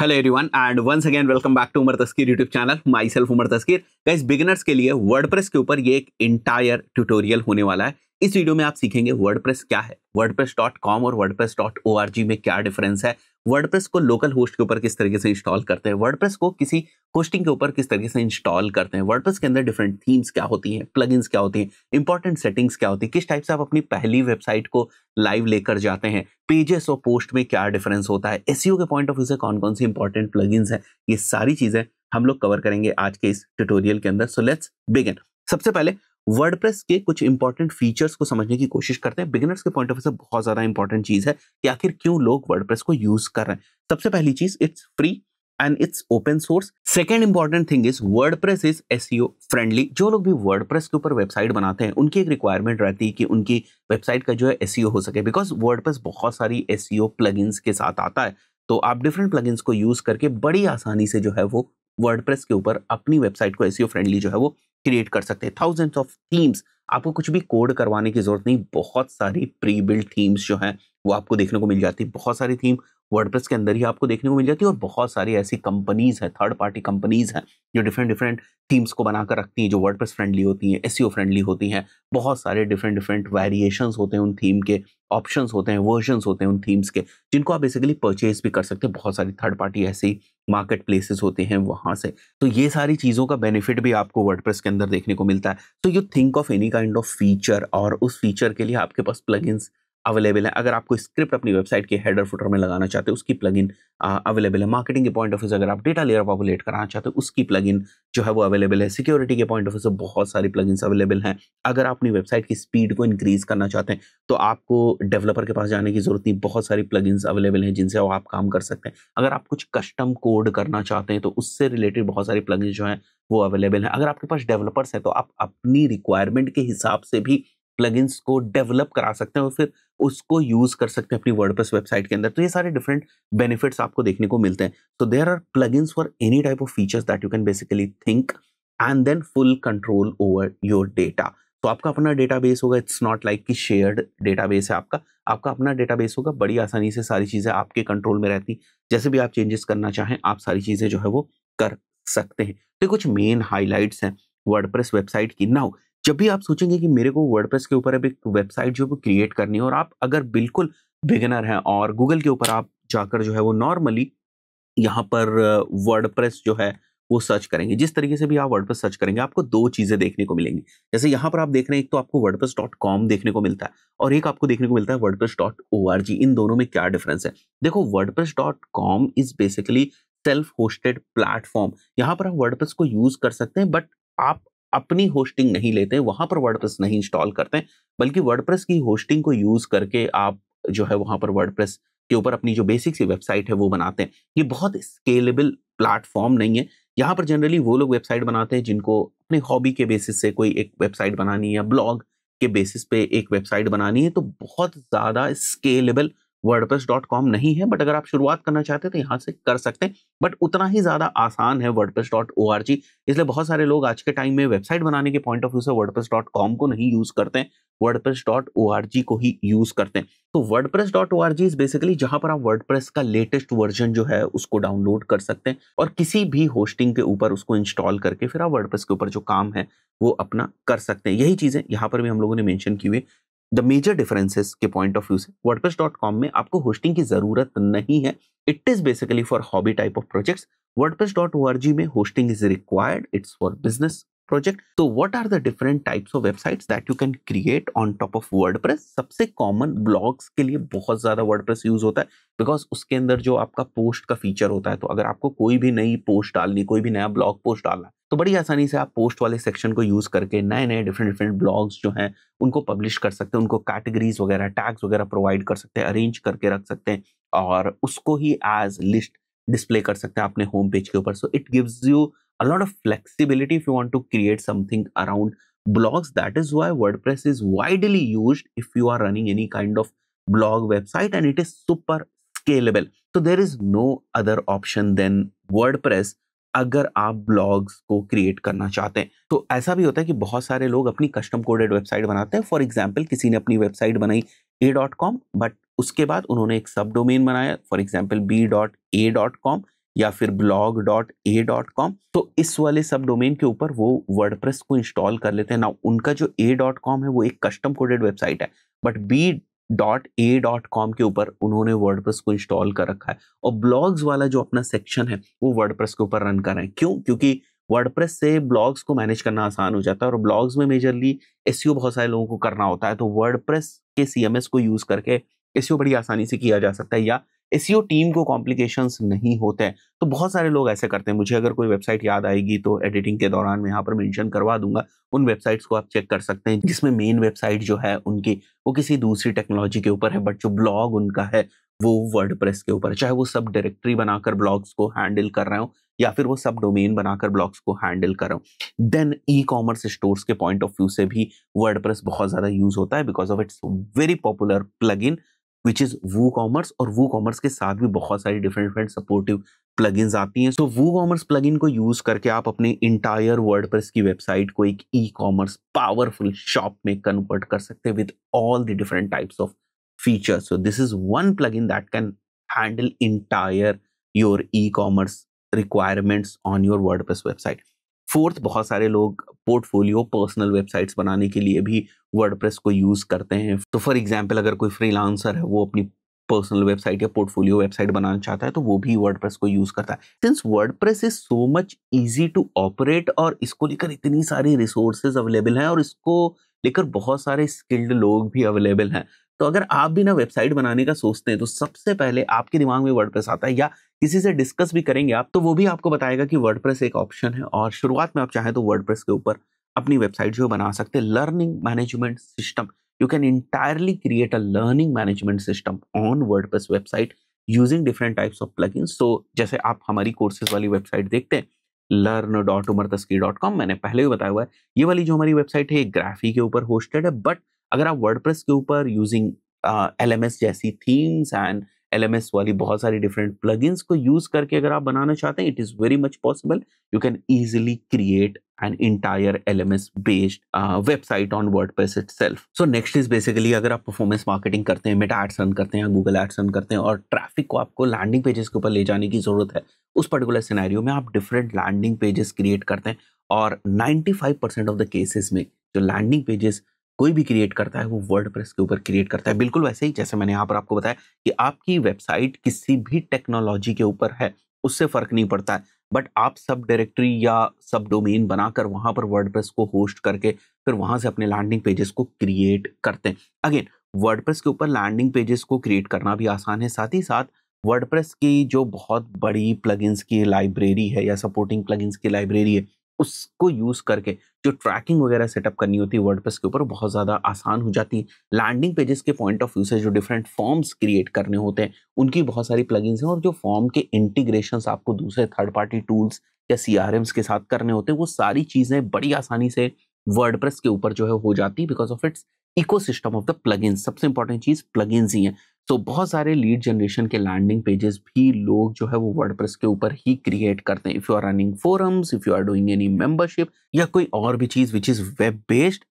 Hello everyone and once again welcome back to Umar Taskeer YouTube channel. Myself Umar Taskeer. Guys, beginners के लिए WordPress के ऊपर ये एक इंटायर ट्यूटोरियल होने वाला है। इस वीडियो में आप सीखेंगे वर्डप्रेस क्या है, वर्डप्रेस.com और वर्डप्रेस.org में क्या डिफरेंस है, वर्डप्रेस को लोकल होस्ट के ऊपर किस तरीके से इंस्टॉल करते हैं, वर्डप्रेस को किसी होस्टिंग के ऊपर किस तरीके से इंस्टॉल करते हैं, वर्डप्रेस के अंदर डिफरेंट थीम्स क्या होती हैं, प्लगइन्स क्या होती हैं, इंपॉर्टेंट सेटिंग्स क्या होती है, किस टाइप से आप अपनी पहली वेबसाइट को लाइव लेकर जाते हैं, पेजेस और पोस्ट में क्या डिफरेंस होता है, एसईओ के पॉइंट ऑफ व्यू से कौन कौन सी इंपॉर्टेंट प्लगइन्स हैं, ये सारी चीजें हम लोग कवर करेंगे आज के इस ट्यूटोरियल के अंदर। So let's begin. सबसे पहले वर्डप्रेस के कुछ इंपॉर्टेंट फीचर्स को समझने की कोशिश करते हैं। बिगिनर्स के पॉइंट ऑफ व्यू से बहुत ज्यादा इंपॉर्टेंट चीज है कि आखिर क्यों लोग वर्डप्रेस को यूज कर रहे हैं। सबसे पहली चीज, it's free and it's open source. Second important thing is WordPress is SEO friendly. जो लोग भी वर्डप्रेस के ऊपर वेबसाइट बनाते हैं उनकी एक रिक्वायरमेंट रहती है कि उनकी वेबसाइट का जो है एसईओ हो सके, बिकॉज वर्डप्रेस बहुत सारी एसईओ प्लगइन्स के साथ आता है। तो आप डिफरेंट प्लगइन्स को यूज करके बड़ी आसानी से जो है वो वर्डप्रेस के ऊपर अपनी वेबसाइट को एसईओ फ्रेंडली जो है वो क्रिएट कर सकते हैं। थाउजेंड्स ऑफ थीम्स, आपको कुछ भी कोड करवाने की जरूरत नहीं, बहुत सारी प्री बिल्ट थीम्स जो हैं वो आपको देखने को मिल जाती है। बहुत सारी थीम वर्डप्रेस के अंदर ही आपको देखने को मिल जाती है और बहुत सारी ऐसी कंपनीज हैं, थर्ड पार्टी कंपनीज हैं जो डिफरेंट डिफरेंट थीम्स को बनाकर रखती हैं, जो वर्डप्रेस फ्रेंडली होती हैं, एसईओ फ्रेंडली होती हैं। बहुत सारे डिफरेंट डिफरेंट वेरिएशंस होते हैं उन थीम के, ऑप्शंस होते हैं, वर्जन्स होते हैं उन थीम्स के, जिनको आप बेसिकली परचेज भी कर सकते हैं। बहुत सारी थर्ड पार्टी ऐसी मार्केट प्लेसेस होते हैं वहां से। तो ये सारी चीजों का बेनिफिट भी आपको वर्डप्रेस के अंदर देखने को मिलता है। तो you think of any kind of feature और उस फीचर के लिए आपके पास प्लगइन्स अवेलेबल है। अगर आपको स्क्रिप्ट अपनी वेबसाइट के हेडर फुटर में लगाना चाहते हो उसकी प्लगइन अवेलेबल है। मार्केटिंग के पॉइंट ऑफ व्यू से अगर आप डेटा लेयर पॉपुलेट कराना चाहते हो उसकी प्लगइन जो है वो अवेलेबल है। सिक्योरिटी के पॉइंट ऑफ व्यू से बहुत सारी प्लगइन्स अवेलेबल हैं। अगर आप अपनी वेबसाइट की स्पीड को इंक्रीज करना चाहते हैं तो आपको डेवलपर के पास जाने की जरूरत नहीं, बहुत सारी प्लगइन्स अवेलेबल हैं जिनसे आप काम कर सकते हैं। अगर आप कुछ कस्टम कोड करना चाहते हैं तो उससे रिलेटेड बहुत सारी प्लगइन्स जो हैं वो अवेलेबल हैं। अगर आपके पास डेवलपर्स हैं तो आप अपनी रिक्वायरमेंट के हिसाब से भी प्लगइन्स को डेवलप करा सकते हैं और फिर उसको यूज कर सकते हैं अपनी वर्डप्रेस वेबसाइट के अंदर। तो ये सारे डिफरेंट बेनिफिट्स आपको देखने को मिलते हैं। तो there are plugins for any type of features that you can basically think and then full control over your data. तो आपका अपना डेटाबेस होगा, इट्स नॉट लाइक कि शेयर्ड डेटाबेस है आपका अपना डेटाबेस होगा। बड़ी आसानी से सारी चीजें आपके कंट्रोल में रहती, जैसे भी आप चेंजेस करना चाहें आप सारी चीजें जो है वो कर सकते हैं। तो कुछ मेन हाइलाइट्स हैं वर्डप्रेस वेबसाइट की। नाउ जब भी आप सोचेंगे कि मेरे को वर्डप्रेस के ऊपर अब एक वेबसाइट जो है वो क्रिएट करनी है और आप अगर बिल्कुल बिगिनर हैं और गूगल के ऊपर आप जाकर जो है वो नॉर्मली यहाँ पर वर्डप्रेस जो है वो सर्च करेंगे, जिस तरीके से भी आप वर्डप्रेस सर्च करेंगे आपको दो चीजें देखने को मिलेंगी। जैसे यहाँ पर आप देख रहे हैं, एक तो आपको वर्डप्रेस.com देखने को मिलता है और एक आपको देखने को मिलता है वर्डप्रेस.org। इन दोनों में क्या डिफरेंस है? देखो, WordPress.com is basically self hosted platform. यहाँ पर आप वर्डप्रेस को यूज कर सकते हैं बट आप अपनी होस्टिंग नहीं लेते हैं, वहां पर वर्डप्रेस नहीं इंस्टॉल करते हैं, बल्कि वर्डप्रेस की होस्टिंग को यूज करके आप जो है वहां पर वर्डप्रेस के ऊपर अपनी जो बेसिक सी वेबसाइट है वो बनाते हैं। ये बहुत स्केलेबल प्लेटफॉर्म नहीं है। यहाँ पर जनरली वो लोग वेबसाइट बनाते हैं जिनको अपने हॉबी के बेसिस से कोई एक वेबसाइट बनानी है या ब्लॉग के बेसिस पे एक वेबसाइट बनानी है, तो बहुत ज्यादा स्केलेबल वर्डप्रेस.com नहीं है। बट अगर आप शुरुआत करना चाहते हैं तो यहाँ से कर सकते हैं, बट उतना ही ज्यादा आसान है वर्डप्रेस.org। इसलिए बहुत सारे लोग आज के टाइम में वेबसाइट बनाने के पॉइंट ऑफ व्यू से वर्डप्रेस.com को नहीं यूज करते हैं, वर्डप्रेस.org को ही यूज करते हैं। तो वर्डप्रेस.org इज बेसिकली जहां पर आप वर्डप्रेस का लेटेस्ट वर्जन जो है उसको डाउनलोड कर सकते हैं और किसी भी होस्टिंग के ऊपर उसको इंस्टॉल करके फिर आप वर्डप्रेस के ऊपर जो काम है वो अपना कर सकते हैं। यही चीजें यहाँ पर भी हम लोगों ने मेंशन की हुई। द मेजर डिफरेंसेस के पॉइंट ऑफ व्यू से वर्डप्रेस.com में आपको होस्टिंग की जरूरत नहीं है। It is basically for hobby type of projects. WordPress.org में hosting is required, it's for business project. तो what are the different types of websites that you can create on top of WordPress? सबसे common blogs के लिए बहुत ज्यादा WordPress use होता है, because उसके अंदर जो आपका पोस्ट का फीचर होता है। तो अगर आपको कोई भी नई पोस्ट डालनी, कोई भी नया ब्लॉग पोस्ट डालना है, तो बड़ी आसानी से आप पोस्ट वाले सेक्शन को यूज करके नए नए डिफरेंट डिफरेंट ब्लॉग्स जो हैं उनको पब्लिश कर सकते हैं, उनको कैटेगरीज वगैरह, टैग्स वगैरह प्रोवाइड कर सकते हैं, अरेंज करके रख सकते हैं और उसको ही एज लिस्ट डिस्प्ले कर सकते हैं अपने होम पेज के ऊपर। So it gives you a lot of flexibility if you want to create something around blogs. That is why WordPress is widely used if you are running any kind of blog website, and it is super scalable. So there is no other option than WordPress अगर आप blogs को create करना चाहते हैं। तो ऐसा भी होता है कि बहुत सारे लोग अपनी कस्टम कोडेड वेबसाइट बनाते हैं। फॉर एग्जाम्पल, किसी ने अपनी वेबसाइट बनाई a.com, बट उसके बाद उन्होंने एक सब डोमेन बनाया, फॉर एग्जाम्पल b.a.com। या फिर blog.a.com, तो इस वाले सब डोमेन के ऊपर वो वर्डप्रेस को इंस्टॉल कर लेते हैं ना। उनका जो a.com है वो एक कस्टम कोडेड वेबसाइट है, बट b.a.com के ऊपर उन्होंने वर्डप्रेस को इंस्टॉल कर रखा है, और ब्लॉग्स वाला जो अपना सेक्शन है वो वर्डप्रेस के ऊपर रन कर रहे हैं। क्यों? क्योंकि वर्डप्रेस से ब्लॉग्स को मैनेज करना आसान हो जाता है, और ब्लॉग्स में मेजरली एसईओ बहुत सारे लोगों को करना होता है, तो वर्डप्रेस के सीएमएस को यूज करके एसईओ बड़ी आसानी से किया जा सकता है, या एसईओ टीम को कॉम्प्लिकेशंस नहीं होते हैं। तो बहुत सारे लोग ऐसे करते हैं। मुझे अगर कोई वेबसाइट याद आएगी तो एडिटिंग के दौरान मैं यहाँ पर मेंशन करवा दूंगा, उन वेबसाइट्स को आप चेक कर सकते हैं जिसमें मेन वेबसाइट जो है उनकी वो किसी दूसरी टेक्नोलॉजी के ऊपर है, बट जो ब्लॉग उनका है वो वर्डप्रेस के ऊपर, चाहे वो सब डायरेक्टरी बनाकर ब्लॉग्स को हैंडल कर रहे हो या फिर वो सब डोमेन बनाकर ब्लॉग्स को हैंडल कर रहे हो। देन ई कॉमर्स स्टोर्स के पॉइंट ऑफ व्यू से भी वर्डप्रेस बहुत ज्यादा यूज होता है because of its very popular plugin which is WooCommerce, और वूकॉमर्स के साथ भी बहुत सारी डिफरेंट सपोर्टिव प्लगइन्स आती हैं। सो वूकॉमर्स प्लगइन को यूज करके आप अपने इंटायर वर्डप्रेस की वेबसाइट को एक ई कॉमर्स पावरफुल शॉप में कन्वर्ट कर सकते हैं with all the different types of features. So this is one plugin that can handle entire your e-commerce requirements on your WordPress website. Fourth, बहुत सारे लोग पोर्टफोलियो पर्सनल वेबसाइट्स बनाने के लिए भी वर्डप्रेस को यूज करते हैं। तो फॉर एग्जांपल अगर कोई फ्रीलांसर है वो अपनी पर्सनल वेबसाइट या पोर्टफोलियो वेबसाइट बनाना चाहता है तो वो भी वर्डप्रेस को यूज करता है। Since WordPress is so much easy to operate और इसको लेकर इतनी सारी रिसोर्सेज अवेलेबल हैं और इसको लेकर बहुत सारे स्किल्ड लोग भी अवेलेबल हैं, तो अगर आप भी ना वेबसाइट बनाने का सोचते हैं तो सबसे पहले आपके दिमाग में वर्डप्रेस आता है, या किसी से डिस्कस भी करेंगे आप तो वो भी आपको बताएगा कि वर्डप्रेस एक ऑप्शन है, और शुरुआत में आप चाहें तो वर्डप्रेस के ऊपर अपनी वेबसाइट जो बना सकते हैं। Learning management system, you can entirely create a learning management system on WordPress website using different types of plugins. So जैसे आप हमारी कोर्सेज वाली वेबसाइट देखते हैं learn.umartaski.com, मैंने पहले भी बताया हुआ है, ये वाली जो हमारी वेबसाइट है ग्राफी के ऊपर होस्टेड है, बट अगर आप वर्डप्रेस के ऊपर यूजिंग LMS जैसी थीम्स एंड LMS वाली बहुत सारी डिफरेंट प्लगइन्स को यूज करके अगर आप बनाना चाहते हैं, it is very much possible. You can easily create an entire LMS based website on WordPress itself. So next is basically अगर आप परफॉर्मेंस मार्केटिंग करते हैं, मेटा एड्स रन करते हैं या गूगल एड्स रन करते हैं और ट्रैफिक को आपको लैंडिंग पेजेस के ऊपर ले जाने की जरूरत है, उस पर्टिकुलर सिनेरियो में आप डिफरेंट लैंडिंग पेजेस क्रिएट करते हैं, और 95% ऑफ द केसेस में जो लैंडिंग पेजेस कोई भी क्रिएट करता है वो वर्डप्रेस के ऊपर क्रिएट करता है। बिल्कुल वैसे ही जैसे मैंने यहाँ पर आपको बताया कि आपकी वेबसाइट किसी भी टेक्नोलॉजी के ऊपर है उससे फर्क नहीं पड़ता है, बट आप सब डायरेक्टरी या सब डोमेन बनाकर वहां पर वर्डप्रेस को होस्ट करके फिर वहां से अपने लैंडिंग पेजेस को क्रिएट करते हैं। अगेन वर्डप्रेस के ऊपर लैंडिंग पेजेस को क्रिएट करना भी आसान है, साथ ही साथ वर्डप्रेस की जो बहुत बड़ी प्लगइन्स की लाइब्रेरी है या सपोर्टिंग प्लगइन्स की लाइब्रेरी है उसको यूज करके जो ट्रैकिंग वगैरह सेटअप करनी होती है वर्डप्रेस के ऊपर बहुत ज्यादा आसान हो जाती है। लैंडिंग पेजेस के पॉइंट ऑफ व्यू से जो डिफरेंट फॉर्म्स क्रिएट करने होते हैं उनकी बहुत सारी प्लगइन्स हैं, और जो फॉर्म के इंटीग्रेशंस आपको दूसरे थर्ड पार्टी टूल्स या CRMs के साथ करने होते हैं वो सारी चीजें बड़ी आसानी से वर्डप्रेस के ऊपर जो है हो जाती है because of its ecosystem of the plugins. सबसे इंपॉर्टेंट चीज प्लगइन्स ही है। तो बहुत सारे लीड जनरेशन के लैंडिंग पेजेस भी लोग जो है वो वर्डप्रेस के ऊपर ही क्रिएट करते हैं। If you are running forums, if you are doing any membership या कोई और भी चीज विच इज वेब बेस्ड,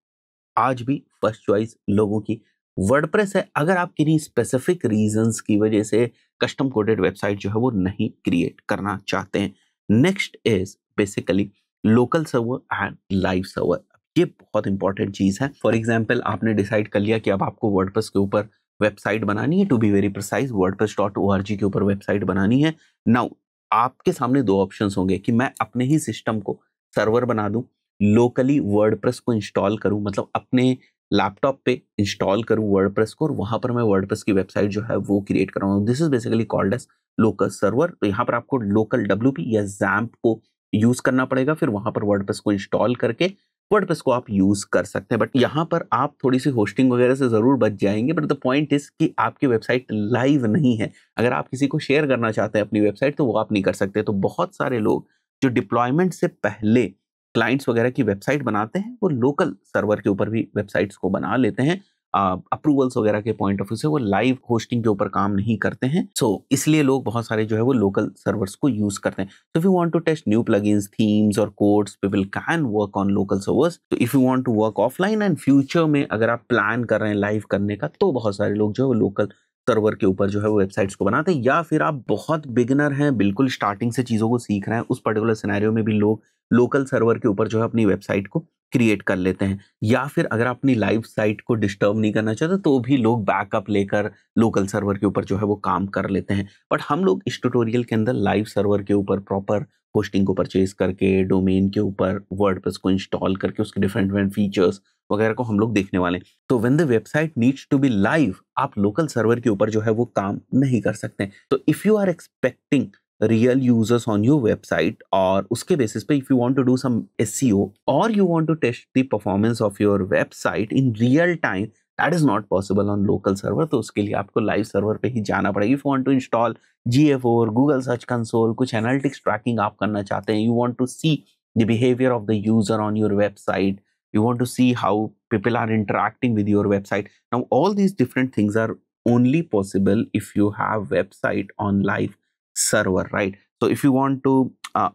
आज भी फर्स्ट चॉइस लोगों की वर्डप्रेस है। अगर आप किन्हीं स्पेसिफिक रीजंस की वजह से कस्टम कोडेड वेबसाइट जो है वो नहीं क्रिएट करना चाहते हैं। Next is basically local server and live server. ये बहुत इंपॉर्टेंट चीज है। फॉर एग्जाम्पल आपने डिसाइड कर लिया कि अब आपको वर्डप्रेस के ऊपर वेबसाइट बनानी है, to be very precise wordpress.org के ऊपर वेबसाइट बनानी है। नाउ आपके सामने दो ऑप्शंस होंगे कि मैं अपने ही सिस्टम को सर्वर बना दूं, लोकली वर्डप्रेस को इंस्टॉल करूं, मतलब अपने लैपटॉप पे इंस्टॉल करूं वर्डप्रेस को और वहां पर मैं वर्डप्रेस की वेबसाइट जो है वो क्रिएट कराऊं। This is basically called as local server. तो यहाँ पर आपको लोकल WP या XAMPP को यूज करना पड़ेगा, फिर वहां पर वर्डप्रेस को इंस्टॉल करके वर्डप्रेस को आप यूज कर सकते हैं। बट यहाँ पर आप थोड़ी सी होस्टिंग वगैरह से जरूर बच जाएंगे, बट द पॉइंट इज कि आपकी वेबसाइट लाइव नहीं है। अगर आप किसी को शेयर करना चाहते हैं अपनी वेबसाइट तो वो आप नहीं कर सकते। तो बहुत सारे लोग जो डिप्लॉयमेंट से पहले क्लाइंट्स वगैरह की वेबसाइट बनाते हैं वो लोकल सर्वर के ऊपर भी वेबसाइट्स को बना लेते हैं। अप्रूवल्स वगैरह के पॉइंट ऑफ व्यू से वो लाइव होस्टिंग के ऊपर काम नहीं करते हैं। सो इसलिए लोग बहुत सारे जो है वो लोकल सर्वर्स को यूज करते हैं। So if you want to test new plugins, themes or codes, people can work on local servers. So if you want to work offline and future में अगर आप प्लान कर रहे हैं लाइव करने का तो बहुत सारे लोग जो है वो लोकल सर्वर के ऊपर जो है वो वेबसाइट्स को बनाते हैं, या फिर आप बहुत बिगिनर हैं, बिल्कुल स्टार्टिंग से चीज़ों को सीख रहे हैं, उस पर्टिकुलर सिनेरियो में भी लोग लोकल सर्वर के ऊपर जो है अपनी वेबसाइट को क्रिएट कर लेते हैं। या फिर अगर आप अपनी लाइव साइट को डिस्टर्ब नहीं करना चाहते तो भी लोग बैकअप लेकर लोकल सर्वर के ऊपर जो है वो काम कर लेते हैं। बट हम लोग इस ट्यूटोरियल के अंदर लाइव सर्वर के ऊपर प्रॉपर होस्टिंग को परचेज करके, डोमेन के ऊपर वर्डप्रेस को इंस्टॉल करके उसके डिफरेंट फीचर्स वगैरह को हम लोग देखने वाले हैं। तो when the website needs to be live, आप लोकल सर्वर के ऊपर जो है वो काम नहीं कर सकते। तो if you are expecting real users on your website, और उसके बेसिस पे if you want to do some SEO और you want to test the performance of your website in real time, that is not possible on local server. तो उसके लिए आपको live server पे ही जाना पड़ेगा। If you want to install GA4, Google search console, कुछ एनालिटिक्स ट्रैकिंग आप करना चाहते हैं, you want to see the behaviour of the user on your website, you want to see how people are interacting with your website. Now all these different things are only possible if you have website on live server, right? So if you want to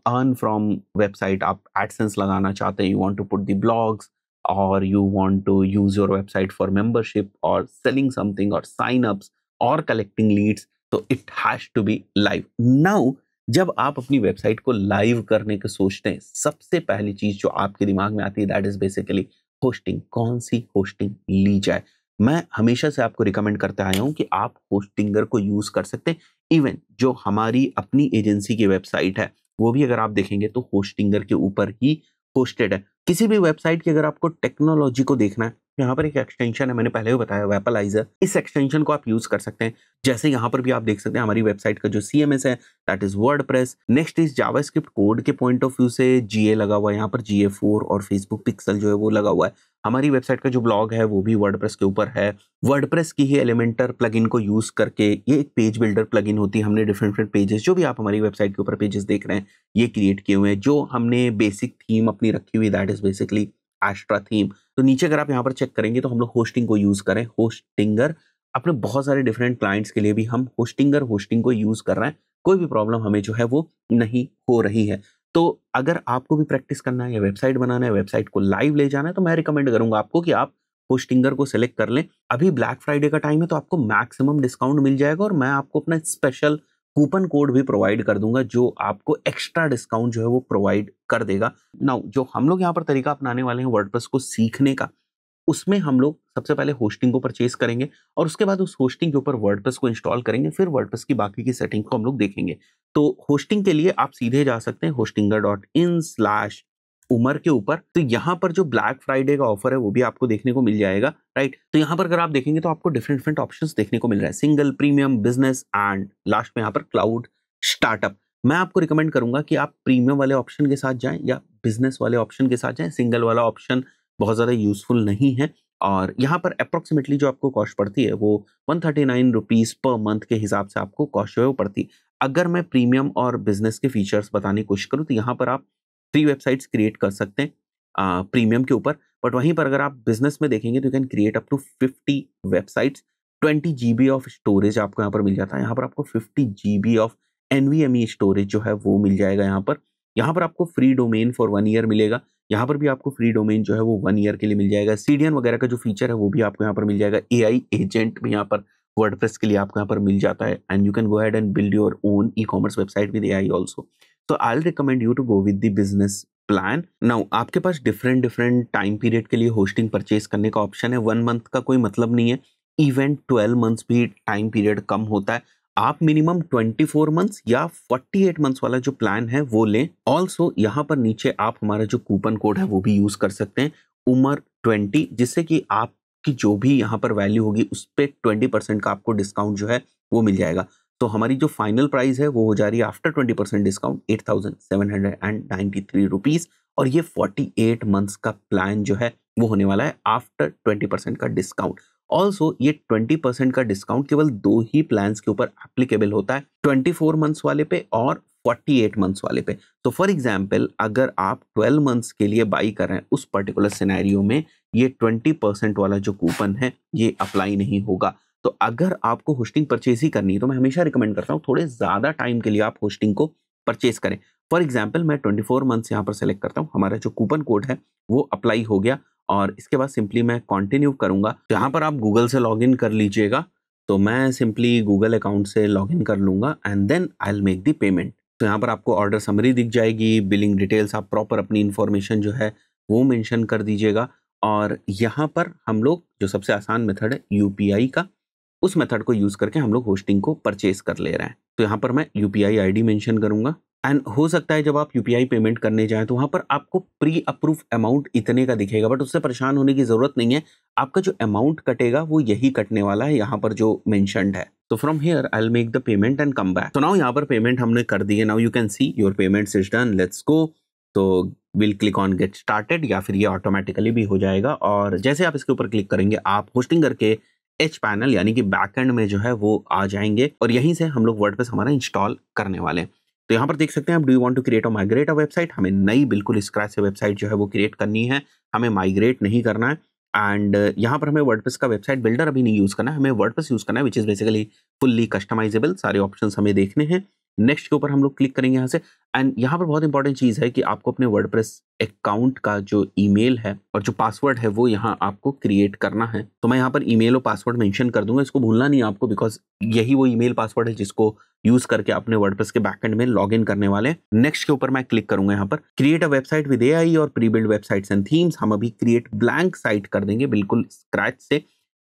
earn from website, आप AdSense लगाना चाहते हैं, you want to put the blogs, or you want to use your website for membership or selling something or sign-ups or collecting leads, so it has to be live. Now जब आप अपनी website को live करने के सोचते हैं, सबसे पहली चीज जो आपके दिमाग में आती है दैट इज बेसिकली होस्टिंग। कौन सी होस्टिंग ली जाए? मैं हमेशा से आपको रिकमेंड करते आया हूं कि आप होस्टिंगर को यूज कर सकते हैं। इवन जो हमारी अपनी एजेंसी की वेबसाइट है वो भी अगर आप देखेंगे तो होस्टिंगर के ऊपर ही होस्टेड है। किसी भी वेबसाइट की अगर आपको टेक्नोलॉजी को देखना है, यहाँ पर एक एक्सटेंशन है, मैंने पहले भी बताया, वेपलाइजर। इस एक्सटेंशन को आप यूज कर सकते हैं। जैसे यहाँ पर भी आप देख सकते हैं हमारी वेबसाइट का जो CMS है that is WordPress. Next is JavaScript code के पॉइंट ऑफ व्यू से GA लगा हुआ है, यहाँ पर GA4 और फेसबुक पिक्सल जो है वो लगा हुआ है। हमारी वेबसाइट का जो ब्लॉग है वो भी वर्डप्रेस के ऊपर है। वर्डप्रेस की ही एलिमेंटर प्लगइन को यूज करके, ये एक पेज बिल्डर प्लगइन होती है, हमने डिफरेंट पेजेस, जो भी आप हमारी वेबसाइट के ऊपर पेजेस देख रहे हैं, ये क्रिएट किए हुए हैं। जो हमने बेसिक थीम अपनी रखी हुई that is basically extra theme. तो नीचे अगर आप यहाँ पर चेक करेंगे तो हम लोग होस्टिंग को यूज करें, होस्टिंगर। अपने बहुत सारे डिफरेंट क्लाइंट्स के लिए भी हम होस्टिंग को यूज कर रहे हैं। कोई भी प्रॉब्लम हमें जो है वो नहीं हो रही है। तो अगर आपको भी प्रैक्टिस करना है या वेबसाइट बनाना है, वेबसाइट को लाइव ले जाना है, तो मैं रिकमेंड करूंगा आपको कि आप होस्टिंगर को सिलेक्ट कर लें। अभी ब्लैक फ्राइडे का टाइम है तो आपको मैक्सिमम डिस्काउंट मिल जाएगा, और मैं आपको अपना स्पेशल कूपन कोड भी प्रोवाइड कर दूंगा जो आपको एक्स्ट्रा डिस्काउंट जो है वो प्रोवाइड कर देगा। नाउ जो हम लोग यहाँ पर तरीका अपनाने वाले हैं वर्डप्रेस को सीखने का, उसमें हम लोग सबसे पहले होस्टिंग को परचेज करेंगे और उसके बाद उस होस्टिंग के ऊपर वर्डप्रेस को इंस्टॉल करेंगे। फिर वर्डप्रेस की बाकी की सेटिंग को हम लोग देखेंगे। तो होस्टिंग के लिए आप सीधे जा सकते हैं hostinger.in/umar के ऊपर। तो यहाँ पर जो ब्लैक फ्राइडे का ऑफर है वो भी आपको देखने को मिल जाएगा, राइट। तो यहाँ पर अगर आप देखेंगे तो आपको डिफरेंट ऑप्शंस देखने को मिल रहा है, single, premium, business and last में यहाँ पर क्लाउड स्टार्टअप। मैं आपको रिकमेंड करूंगा कि आप प्रीमियम वाले ऑप्शन के साथ जाएं या बिजनेस वाले ऑप्शन के साथ जाएं। सिंगल वाला ऑप्शन बहुत ज़्यादा यूजफुल नहीं है, और यहाँ पर अप्रोक्सीमेटली जो आपको कॉस्ट पड़ती है वो 139 रुपीज़ पर मंथ के हिसाब से आपको कॉस्ट जो है वो पड़ती है। अगर मैं प्रीमियम और बिजनेस के फीचर्स बताने की कोशिश करूँ तो यहाँ पर आप 3 वेबसाइट्स क्रिएट कर सकते हैं प्रीमियम के ऊपर। बट वहीं पर अगर आप बिजनेस में देखेंगे तो you can create up to 50 websites. 20 GB of storage आपको यहाँ पर मिल जाता है। यहाँ पर आपको 50 GB ऑफ NVMe स्टोरेज जो है वो मिल जाएगा। यहाँ पर आपको फ्री डोमेन फॉर 1 ईयर मिलेगा। यहाँ पर भी आपको फ्री डोमेन जो है वो 1 ईयर के लिए मिल जाएगा। CDN वगैरह का जो फीचर है वो भी आपको यहाँ पर मिल जाएगा। AI एजेंट भी यहाँ पर वर्डप्रेस के लिए आपको यहाँ पर मिल जाता है, and you can go ahead and build your own e-commerce website with AI also. तो I will recommend you to go with the business plan. Now आपके पास डिफरेंट टाइम पीरियड के लिए होस्टिंग परचेज करने का ऑप्शन है। 1 month का कोई मतलब नहीं है, इवन 12 मंथ्स भी टाइम पीरियड कम होता है। आप मिनिमम 24 मंथ्स या 48 मंथ्स वाला जो प्लान है वो लें। ऑल्सो यहाँ पर नीचे आप हमारा जो कूपन कोड है वो भी यूज कर सकते हैं, umar20, जिससे कि आपकी जो भी यहाँ पर वैल्यू होगी उस पर 20% का आपको डिस्काउंट जो है वो मिल जाएगा। तो हमारी जो फाइनल प्राइस है वो हो जा रही है आफ्टर 20% डिस्काउंट 8,793 रुपीज़, और ये 48 मंथ्स का प्लान जो है वो होने वाला है आफ्टर 20% का डिस्काउंट। ऑल्सो ये 20% का डिस्काउंट केवल 2 ही प्लान्स के ऊपर एप्लीकेबल होता है, 24 मंथ्स वाले पे और 48 मंथ्स वाले पे। तो फॉर एग्जाम्पल अगर आप 12 मंथ्स के लिए बाई कर रहे हैं उस पर्टिकुलर सिनेरियो में ये 20% वाला जो कूपन है ये अप्लाई नहीं होगा। तो अगर आपको होस्टिंग परचेज ही करनी है तो मैं हमेशा रिकमेंड करता हूँ थोड़े ज़्यादा टाइम के लिए आप होस्टिंग को परचेज करें। फॉर एग्जाम्पल मैं 24 मंथ्स यहाँ पर सेलेक्ट करता हूँ, हमारा जो कूपन कोड है वो अप्लाई हो गया, और इसके बाद सिंपली मैं कंटिन्यू करूंगा। तो यहाँ पर आप गूगल से लॉगिन कर लीजिएगा, तो मैं सिंपली गूगल अकाउंट से लॉगिन कर लूँगा and then I will make the payment. तो यहाँ पर आपको ऑर्डर समरी दिख जाएगी, बिलिंग डिटेल्स, आप प्रॉपर अपनी इन्फॉर्मेशन जो है वो मेंशन कर दीजिएगा। और यहाँ पर हम लोग जो सबसे आसान मेथड है यूपीआई का, उस मेथड को यूज़ करके हम लोग होस्टिंग को परचेज कर ले रहे हैं। तो यहाँ पर मैं यूपीआई आईडी मेंशन करूँगा एंड हो सकता है जब आप यूपीआई पेमेंट करने जाएं तो वहाँ पर आपको प्री अप्रूव अमाउंट इतने का दिखेगा, बट उससे परेशान होने की ज़रूरत नहीं है। आपका जो अमाउंट कटेगा वो यही कटने वाला है यहाँ पर जो मेंशन्ड है। तो from here I will make the payment and come back. तो नाउ यहाँ पर पेमेंट हमने कर दी है। Now you can see your payments is done, let's go. तो will click on get started, या फिर ये ऑटोमेटिकली भी हो जाएगा। और जैसे आप इसके ऊपर क्लिक करेंगे आप होस्टिंग करके एच पैनल यानी कि बैकएंड में जो है वो आ जाएंगे और यहीं से हम लोग वर्डप्रेस हमारा इंस्टॉल करने वाले हैं। तो यहाँ पर देख सकते हैं आप, do you want to create और माइग्रेट अ वेबसाइट, हमें नई बिल्कुल स्क्रैच से वेबसाइट जो है वो क्रिएट करनी है, हमें माइग्रेट नहीं करना है। एंड यहाँ पर हमें वर्डप्रेस का वेबसाइट बिल्डर अभी नहीं यूज़ करना है, हमें वर्डप्रेस यूज़ करना है which is basically fully customizable. सारे ऑप्शंस हमें देखने हैं। नेक्स्ट के ऊपर हम लोग क्लिक करेंगे यहाँ से। एंड यहाँ पर बहुत इंपॉर्टेंट चीज़ है कि आपको अपने वर्डप्रेस अकाउंट का जो ईमेल है और जो पासवर्ड है वो यहाँ आपको क्रिएट करना है। तो मैं यहाँ पर ईमेल और पासवर्ड मेंशन कर दूंगा, इसको भूलना नहीं है आपको, बिकॉज यही वो ईमेल पासवर्ड है जिसको यूज करके अपने वर्डप्रेस के बैकएंड में लॉगिन करने वाले हैं। नेक्स्ट के ऊपर मैं क्लिक करूंगा यहाँ पर create a website with AI और pre build websites and themes. हम अभी क्रिएट ब्लैंक साइट कर देंगे बिल्कुल स्क्रैच से।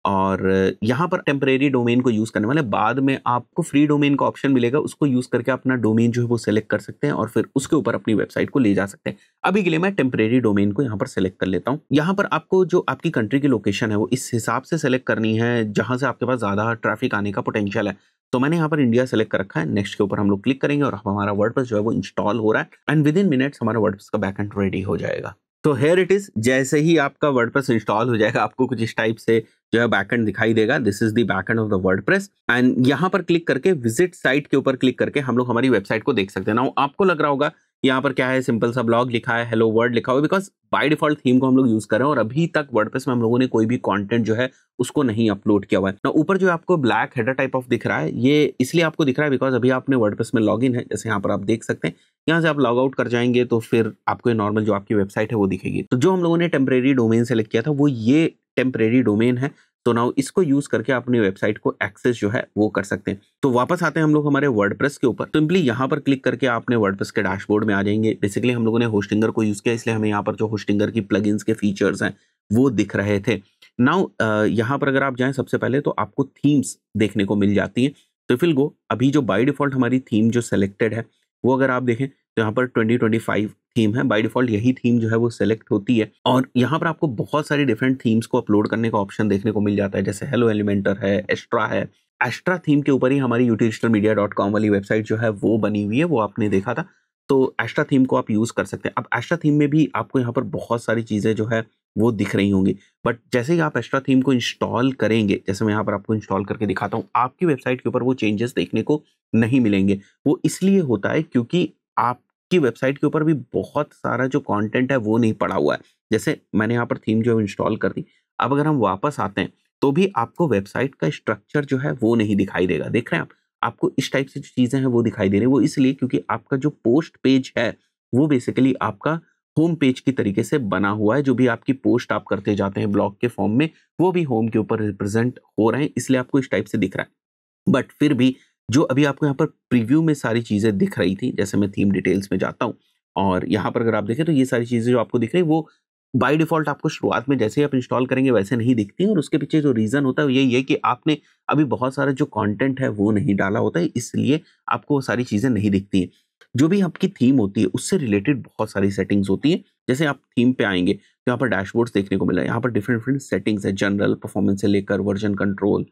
और यहाँ पर टेम्परेरी डोमेन को यूज करने वाले, बाद में आपको फ्री डोमेन का ऑप्शन मिलेगा, उसको यूज करके अपना डोमेन जो है वो सिलेक्ट कर सकते हैं और फिर उसके ऊपर अपनी वेबसाइट को ले जा सकते हैं। अभी के लिए मैं टेम्परेरी डोमेन को यहाँ पर सिलेक्ट कर लेता हूँ। यहाँ पर आपको जो आपकी कंट्री की लोकेशन है वो इस हिसाब से सिलेक्ट करनी है जहां से आपके पास ज्यादा ट्रैफिक आने का पोटेंशियल है। तो मैंने यहाँ पर इंडिया सेलेक्ट कर रखा है। नेक्स्ट के ऊपर हम लोग क्लिक करेंगे और हमारा वर्डप्रेस जो है वो इंस्टॉल हो रहा है एंड विद इन मिनट्स हमारा वर्डप्रेस का बैकएंड रेडी हो जाएगा। तो हियर इट इज, जैसे ही आपका वर्डप्रेस इंस्टॉल हो जाएगा आपको कुछ इस टाइप से जो है बैकएंड दिखाई देगा। This is the backend of the WordPress and यहाँ पर क्लिक करके विजिट साइट के ऊपर क्लिक करके हम लोग हमारी वेबसाइट को देख सकते हैं। ना आपको लग रहा होगा यहाँ पर क्या है, सिंपल सा ब्लॉग लिखा है, हेलो वर्ल्ड लिखा हुआ है, बिकॉज बाय डिफॉल्ट थीम को हम लोग यूज कर रहे हैं और अभी तक वर्डप्रेस में हम लोगों ने कोई भी कंटेंट जो है उसको नहीं अपलोड किया हुआ है। ना ऊपर जो आपको ब्लैक हेडर टाइप ऑफ दिख रहा है ये इसलिए आपको दिख रहा है बिकॉज अभी आपने वर्डप्रेस में लॉगिन है। जैसे यहाँ पर आप देख सकते हैं, यहाँ से आप लॉग आउट कर जाएंगे तो फिर आपको नॉर्मल जो आपकी वेबसाइट है वो दिखेगी। तो जो हम लोगों ने टेम्परेरी डोमेन सेलेक्ट किया था वो ये टेम्परेरी डोमेन है। तो नाउ इसको यूज करके अपनी वेबसाइट को एक्सेस जो है वो कर सकते हैं। तो वापस आते हैं हम लोग हमारे वर्डप्रेस के ऊपर। सिंपली यहाँ पर क्लिक करके आपने वर्डप्रेस के डैशबोर्ड में आ जाएंगे। बेसिकली हम लोगों ने होस्टिंगर को यूज किया इसलिए हमें यहाँ पर जो होस्टिंगर की प्लगइन्स के फीचर्स हैं वो दिख रहे थे। नाउ यहाँ पर अगर आप जाएं सबसे पहले तो आपको थीम्स देखने को मिल जाती हैं। तो फिल गो, अभी जो बाय डिफॉल्ट हमारी थीम जो सेलेक्टेड है वो अगर आप देखें तो यहाँ पर 2025 थीम है। बाय डिफॉल्ट यही थीम जो है वो सिलेक्ट होती है और यहाँ पर आपको बहुत सारी डिफरेंट थीम्स को अपलोड करने का ऑप्शन देखने को मिल जाता है। जैसे हेलो एलिमेंटर है, एस्ट्रा है। एस्ट्रा थीम के ऊपर ही हमारी udigitalmedia.com वाली वेबसाइट जो है वो बनी हुई है, वो आपने देखा था। तो एस्ट्रा थीम को आप यूज कर सकते हैं। अब एस्ट्रा थीम में भी आपको यहाँ पर बहुत सारी चीजें जो है वो दिख रही होंगी, बट जैसे ही आप एस्ट्रा थीम को इंस्टॉल करेंगे, जैसे मैं यहाँ पर आपको इंस्टॉल करके दिखाता हूँ, आपकी वेबसाइट के ऊपर वो चेंजेस देखने को नहीं मिलेंगे। वो इसलिए होता है क्योंकि आपकी वेबसाइट के ऊपर भी बहुत सारा जो कंटेंट है वो नहीं पड़ा हुआ है। जैसे मैंने यहाँ पर थीम जो इंस्टॉल कर दी, अब अगर हम वापस आते हैं तो भी आपको वेबसाइट का स्ट्रक्चर जो है वो नहीं दिखाई देगा। देख रहे हैं आप, आपको इस टाइप से जो चीजें हैं वो दिखाई दे रही है। वो इसलिए क्योंकि आपका जो पोस्ट पेज है वो बेसिकली आपका होम पेज की तरीके से बना हुआ है। जो भी आपकी पोस्ट आप करते जाते हैं ब्लॉग के फॉर्म में वो भी होम के ऊपर रिप्रेजेंट हो रहे हैं, इसलिए आपको इस टाइप से दिख रहा है। बट फिर भी जो अभी आपको यहाँ पर प्रीव्यू में सारी चीजें दिख रही थी, जैसे मैं थीम डिटेल्स में जाता हूँ और यहाँ पर अगर आप देखें तो ये सारी चीजें जो आपको दिख रही है वो बाय डिफॉल्ट आपको शुरुआत में जैसे ही आप इंस्टॉल करेंगे वैसे नहीं दिखती हैं। और उसके पीछे जो रीजन होता है वो यही है कि आपने अभी बहुत सारा जो कंटेंट है वो नहीं डाला होता है, इसलिए आपको वो सारी चीजें नहीं दिखती हैं। जो भी आपकी थीम होती है उससे रिलेटेड बहुत सारी सेटिंग्स होती हैं। जैसे आप थीम पे आएंगे तो यहाँ पर डैशबोर्ड्स देखने को मिला है। यहाँ पर डिफरेंट डिफरेंट सेटिंग्स है, जनरल, परफॉर्मेंस से लेकर वर्जन कंट्रोल।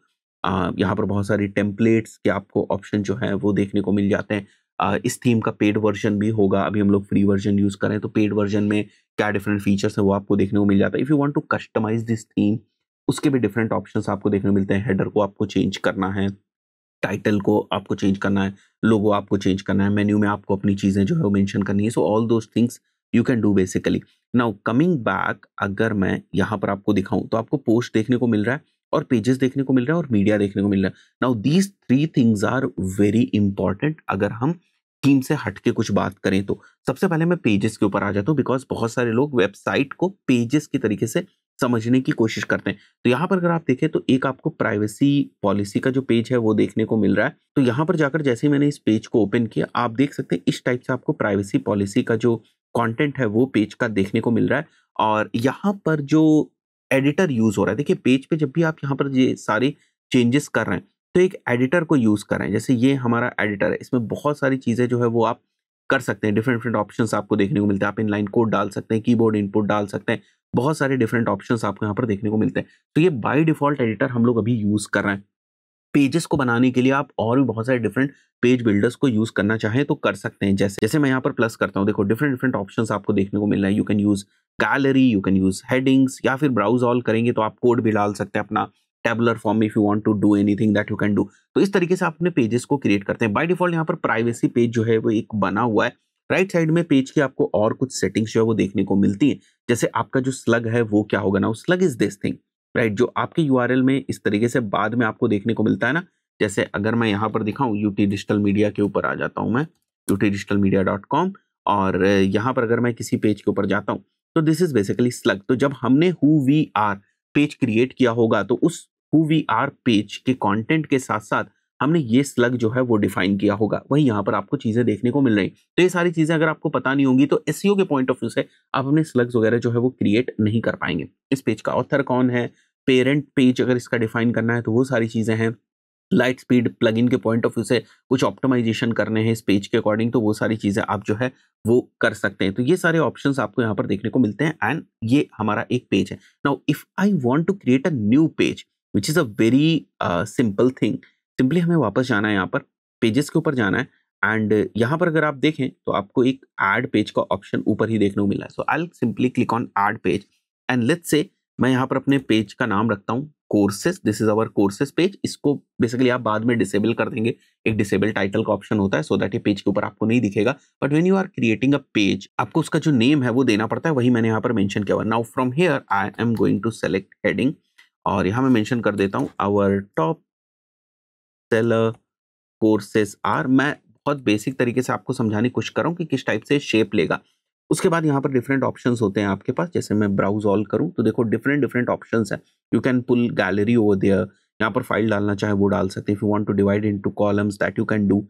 यहाँ पर बहुत सारी टेम्पलेट्स के आपको ऑप्शन जो है वो देखने को मिल जाते हैं। इस थीम का पेड वर्जन भी होगा, अभी हम लोग फ्री वर्जन यूज करें तो पेड वर्जन में क्या डिफरेंट फीचर्स है वो आपको देखने को मिल जाता है। If you want to customize this theme उसके भी डिफरेंट ऑप्शंस आपको देखने को मिलते हैं। हेडर को आपको चेंज करना है, टाइटल को आपको चेंज करना है, लोगो आपको चेंज करना है, मेन्यू में आपको अपनी चीजें जो है वो मेंशन करनी है। So all those things you can do basically. Now coming back, अगर मैं यहाँ पर आपको दिखाऊं तो आपको पोस्ट देखने को मिल रहा है और पेजेस देखने को मिल रहा है और मीडिया देखने को मिल रहा है। Now these three things are very important. अगर हम थीम से हट के कुछ बात करें तो सबसे पहले मैं पेजेस के ऊपर आ जाता हूँ, बिकॉज बहुत सारे लोग वेबसाइट को पेजेस की तरीके से समझने की कोशिश करते हैं। तो यहाँ पर अगर आप देखें तो एक आपको प्राइवेसी पॉलिसी का जो पेज है वो देखने को मिल रहा है। तो यहाँ पर जाकर जैसे ही मैंने इस पेज को ओपन किया, आप देख सकते हैं इस टाइप से आपको प्राइवेसी पॉलिसी का जो कंटेंट है वो पेज का देखने को मिल रहा है। और यहाँ पर जो एडिटर यूज हो रहा है, देखिए पेज पे जब भी आप यहाँ पर ये सारे चेंजेस कर रहे हैं तो एक एडिटर को यूज कर रहे हैं। जैसे ये हमारा एडिटर है, इसमें बहुत सारी चीजें जो है वो आप कर सकते हैं। डिफरेंट डिफरेंट ऑप्शंस आपको देखने को मिलते हैं। आप इनलाइन कोड डाल सकते हैं, कीबोर्ड इनपुट डाल सकते हैं, बहुत सारे डिफरेंट ऑप्शंस आपको यहाँ पर देखने को मिलते हैं। तो ये बाय डिफॉल्ट एडिटर हम लोग अभी यूज कर रहे हैं। पेजेस को बनाने के लिए आप और भी बहुत सारे डिफरेंट पेज बिल्डर्स को यूज करना चाहें तो कर सकते हैं। जैसे जैसे मैं यहाँ पर प्लस करता हूँ, देखो डिफरेंट डिफरेंट ऑप्शंस आपको देखने को मिल रहा है। You can use gallery, you can use headings, या फिर ब्राउज ऑल करेंगे तो आप कोड भी डाल सकते हैं अपना tabular form if you want to do anything that you can do. तो इस तरीके से आप अपने पेजेस को क्रिएट करते हैं। बाय डिफॉल्ट यहाँ पर प्राइवेसी पेज जो है वो एक बना हुआ है। राइट साइड में पेज की आपको और कुछ सेटिंग्स जो है वो देखने को मिलती है। जैसे आपका जो स्लग है वो क्या होगा ना, slug is this thing, right, जो आपके यूआरएल में इस तरीके से बाद में आपको देखने को मिलता है ना। जैसे अगर मैं यहाँ पर दिखाऊं, यूटी डिजिटल मीडिया के ऊपर आ जाता हूं मैं, utdigitalmedia.com, और यहाँ पर अगर मैं किसी पेज के ऊपर जाता हूं तो दिस इज बेसिकली स्लग। तो जब हमने who we are page create किया होगा तो उस हु वी आर पेज के कंटेंट के साथ साथ हमने ये स्लग जो है वो डिफाइन किया होगा। वही यहाँ पर आपको चीजें देखने को मिल रही। तो ये सारी चीजें अगर आपको पता नहीं होंगी तो एसईओ के पॉइंट ऑफ व्यू से आप अपने स्लग्स वगैरह जो है वो क्रिएट नहीं कर पाएंगे। इस पेज का ऑथर कौन है, पेरेंट पेज अगर इसका डिफाइन करना है तो वो सारी चीजें हैं। लाइट स्पीड प्लगइन के पॉइंट ऑफ व्यू से कुछ ऑप्टिमाइजेशन करने हैं इस पेज के अकॉर्डिंग, तो वो सारी चीजें आप जो है वो कर सकते हैं। तो ये सारे ऑप्शंस आपको यहाँ पर देखने को मिलते हैं एंड ये हमारा एक पेज है। Now if I want to create a new page which is a very simple thing, simply हमें वापस जाना है, यहाँ पर पेजेस के ऊपर जाना है एंड यहाँ पर अगर आप देखें तो आपको एक ऐड पेज का ऑप्शन ऊपर ही देखने को मिला है। So I will simply click on add page and let's say मैं यहाँ पर अपने पेज का नाम रखता हूँ courses. This is our courses page. इसको बेसिकली आप बाद में डिसेबल कर देंगे, एक डिसेबल टाइटल का ऑप्शन होता है सो दैट ये पेज के ऊपर आपको नहीं दिखेगा। But when you are creating a page आपको उसका जो नेम है वो देना पड़ता है, वही मैंने यहाँ पर मेंशन किया हुआ। Now from here I am going to select heading और यहाँ मैं मेंशन कर देता हूँ our top seller courses are. मैं बहुत बेसिक तरीके से आपको समझाने की कोशिश कर रहा हूँ कि किस टाइप से शेप लेगा। उसके बाद यहाँ पर डिफरेंट ऑप्शंस होते हैं आपके पास। जैसे मैं ब्राउज ऑल करूँ तो देखो डिफरेंट डिफरेंट ऑप्शंस है। You can pull gallery over there, यहाँ पर फाइल डालना चाहे वो डाल सकते हैं। If you want to divide into columns that you can do.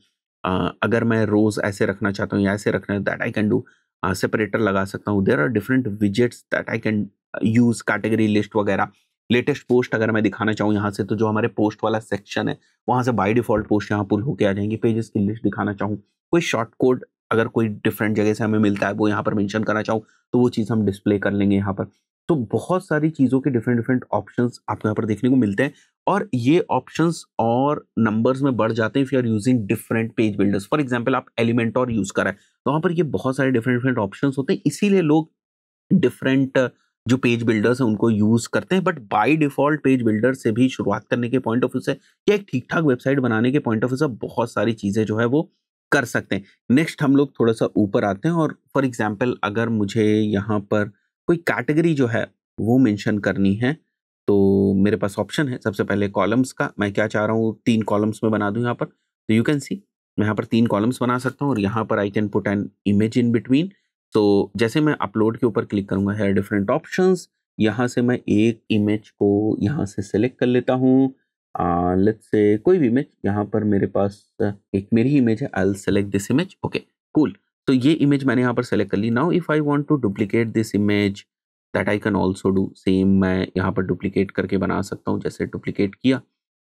अगर मैं रोज ऐसे रखना चाहता हूँ या ऐसे रखना है that I can do. Separator लगा सकता हूँ। There are different widgets that I can use, category list वगैरह। लेटेस्ट पोस्ट अगर मैं दिखाना चाहूँ यहाँ से तो जो हमारे पोस्ट वाला सेक्शन है वहाँ से बाय डिफॉल्ट पोस्ट यहाँ पुल होके आ जाएंगे। पेजेस की लिस्ट दिखाना चाहूँ, कोई शॉर्ट कोड अगर कोई डिफरेंट जगह से हमें मिलता है वो यहाँ पर मेंशन करना चाहूँ तो वो चीज़ हम डिस्प्ले कर लेंगे यहाँ पर। तो बहुत सारी चीज़ों के डिफरेंट डिफरेंट ऑप्शंस आपको यहाँ पर देखने को मिलते हैं और ये ऑप्शंस और नंबर्स में बढ़ जाते हैं if you are using different page builders. For example आप एलिमेंटोर यूज कर रहे हैं तो वहाँ पर ये बहुत सारे डिफरेंट डिफरेंट ऑप्शंस होते हैं, इसीलिए लोग डिफरेंट जो पेज बिल्डर्स हैं उनको यूज करते हैं। But by default page builder से भी शुरुआत करने के पॉइंट ऑफ व्यू से या एक ठीक ठाक वेबसाइट बनाने के पॉइंट ऑफ व्यू से बहुत सारी चीजें जो है वो कर सकते हैं। नेक्स्ट हम लोग थोड़ा सा ऊपर आते हैं और फॉर एग्जाम्पल अगर मुझे यहाँ पर कोई कैटेगरी जो है वो मेंशन करनी है तो मेरे पास ऑप्शन है। सबसे पहले कॉलम्स का, मैं क्या चाह रहा हूँ 3 कॉलम्स में बना दूं यहाँ पर। तो यू कैन सी मैं यहाँ पर 3 कॉलम्स बना सकता हूँ और यहाँ पर I can put an image in between. तो जैसे मैं अपलोड के ऊपर क्लिक करूंगा है डिफरेंट ऑप्शंस, यहाँ से मैं एक इमेज को यहाँ से सिलेक्ट कर लेता हूँ। लेट्स से कोई भी इमेज, यहाँ पर मेरे पास एक मेरी इमेज है, I will select this image. Okay cool, तो ये इमेज मैंने यहाँ पर सेलेक्ट कर ली। Now if I want to duplicate this image that I can also do same. मैं यहाँ पर डुप्लीकेट करके बना सकता हूँ। जैसे डुप्लीकेट किया,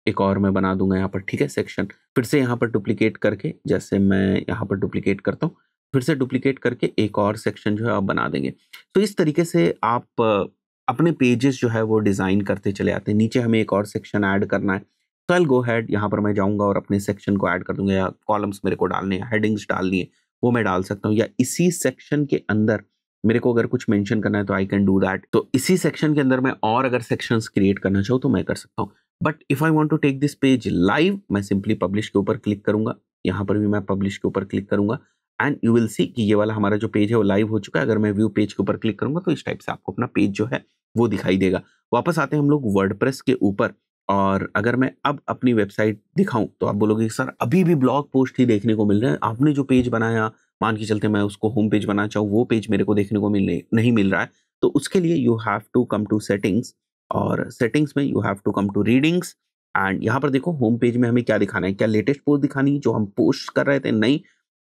एक और मैं बना दूंगा यहाँ पर, ठीक है, सेक्शन। फिर से यहाँ पर डुप्लीकेट करके, जैसे मैं यहाँ पर डुप्लीकेट करता हूँ, फिर से डुप्लीकेट करके एक और सेक्शन जो है आप बना देंगे। तो इस तरीके से आप अपने पेजेस जो है वो डिज़ाइन करते चले आते हैं। नीचे हमें एक और सेक्शन ऐड करना है तो आई विल गो हेड, यहाँ पर मैं जाऊँगा और अपने सेक्शन को ऐड कर दूंगा। या कॉलम्स मेरे को डालने हैं, हेडिंग्स डालनी है, वो मैं डाल सकता हूँ। या इसी सेक्शन के अंदर मेरे को अगर कुछ मेंशन करना है तो आई कैन डू दैट। तो इसी सेक्शन के अंदर मैं और अगर सेक्शंस क्रिएट करना चाहूँ तो मैं कर सकता हूँ। But if I want to take this page live, मैं सिंपली पब्लिश के ऊपर क्लिक करूंगा। यहाँ पर भी मैं पब्लिश के ऊपर क्लिक करूंगा एंड यू विल सी कि ये वाला हमारा जो पेज है वो लाइव हो चुका है। अगर मैं व्यू पेज के ऊपर क्लिक करूंगा तो इस टाइप से आपको अपना पेज जो है वो दिखाई देगा। वापस आते हैं हम लोग वर्डप्रेस के ऊपर और अगर मैं अब अपनी वेबसाइट दिखाऊं तो आप बोलोगे सर अभी भी ब्लॉग पोस्ट ही देखने को मिल रहे हैं, आपने जो पेज बनाया मान के चलते मैं उसको होम पेज बनाना चाहूँ, वो पेज मेरे को देखने को नहीं मिल रहा है, तो उसके लिए you have to come to settings, और सेटिंग्स में you have to come to readings. And यहाँ पर देखो होम पेज में हमें क्या दिखाना है, क्या लेटेस्ट पोस्ट दिखानी है जो हम पोस्ट कर रहे थे, नहीं,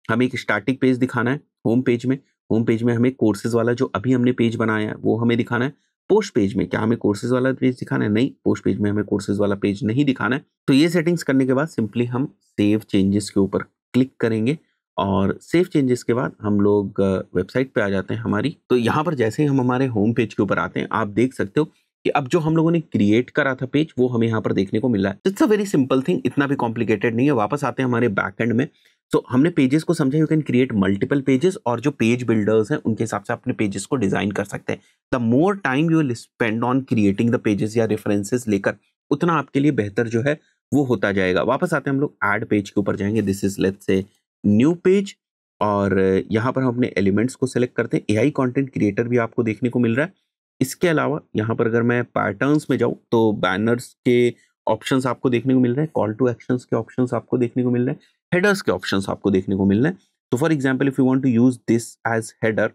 हमें एक स्टैटिक पेज दिखाना है होम पेज में। होम पेज में हमें कोर्सेज वाला जो अभी हमने पेज बनाया है वो हमें दिखाना है। पोस्ट पेज में क्या हमें कोर्सेज वाला पेज दिखाना है, नहीं, पोस्ट पेज में हमें कोर्सेज वाला पेज नहीं दिखाना है। तो ये सेटिंग्स करने के बाद सिंपली हम सेव चेंजेस के ऊपर क्लिक करेंगे, और सेव चेंजेस के बाद हम लोग वेबसाइट पे आ जाते हैं हमारी। तो यहाँ पर जैसे ही हम हमारे होम पेज के ऊपर आते हैं, आप देख सकते हो कि अब जो हम लोगों ने क्रिएट करा था पेज वो हमें यहाँ पर देखने को मिल रहा है। It's a very simple thing, इतना भी कॉम्प्लिकेटेड नहीं है। वापस आते हैं हमारे बैकएंड में। तो हमने पेजेस को समझा, you can create multiple pages, और जो पेज बिल्डर्स हैं उनके हिसाब से अपने पेजेस को डिजाइन कर सकते हैं। The more time you will spend on creating the pages या रेफरेंसेस लेकर, उतना आपके लिए बेहतर जो है वो होता जाएगा। वापस आते हैं हम लोग ऐड पेज के ऊपर जाएंगे। This is let's say new page, और यहाँ पर हम अपने एलिमेंट्स को सिलेक्ट करते हैं। एआई कंटेंट क्रिएटर भी आपको देखने को मिल रहा है। इसके अलावा यहाँ पर अगर मैं पैटर्न्स में जाऊँ तो बैनर्स के ऑप्शंस आपको देखने को मिल रहे हैं, कॉल टू एक्शंस के ऑप्शंस आपको देखने को मिल रहे हैं, हेडर्स के ऑप्शंस आपको देखने को मिल रहे हैं। तो for example if you want to use this as header,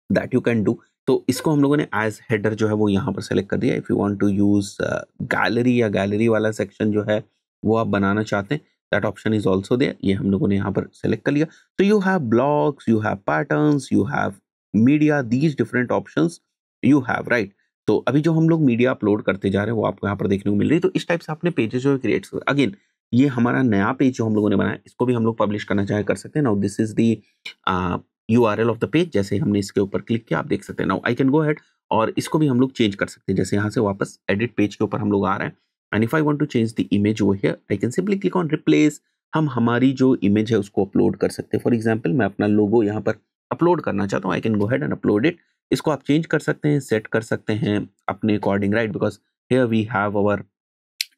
that you can do. तो इसको हम लोगों ने एज हेडर जो है वो यहाँ पर सेलेक्ट कर दिया। If you want to use gallery या गैलरी वाला सेक्शन जो है वो आप बनाना चाहते हैं, that option is also there, ये हम लोगों ने यहाँ पर सेलेक्ट कर लिया। तो you have blogs, you have patterns, you have media, these different options you have, right. तो अभी जो हम लोग मीडिया अपलोड करते जा रहे हैं वो आपको यहाँ पर देखने को मिल रही है। तो इस टाइप से आपने पेजेस जो है क्रिएट कर, अगेन ये हमारा नया पेज जो हम लोगों ने बनाया, इसको भी हम लोग पब्लिश करना चाहे कर सकते हैं। Now this is the URL of the page. जैसे ही हमने इसके ऊपर क्लिक किया आप देख सकते हैं, now I can go ahead, और इसको भी हम लोग चेंज कर सकते हैं। जैसे यहाँ से वापस एडिट पेज के ऊपर हम लोग आ रहे हैं, and if I want to change the image over here I can simply click on replace. हम हमारी जो इमेज है उसको अपलोड कर सकते हैं। फॉर एग्जाम्पल मैं अपना लोगो यहाँ पर अपलोड करना चाहता हूँ, आई can go ahead and upload it. इसको आप चेंज कर सकते हैं, सेट कर सकते हैं अपने according, right, because here we have our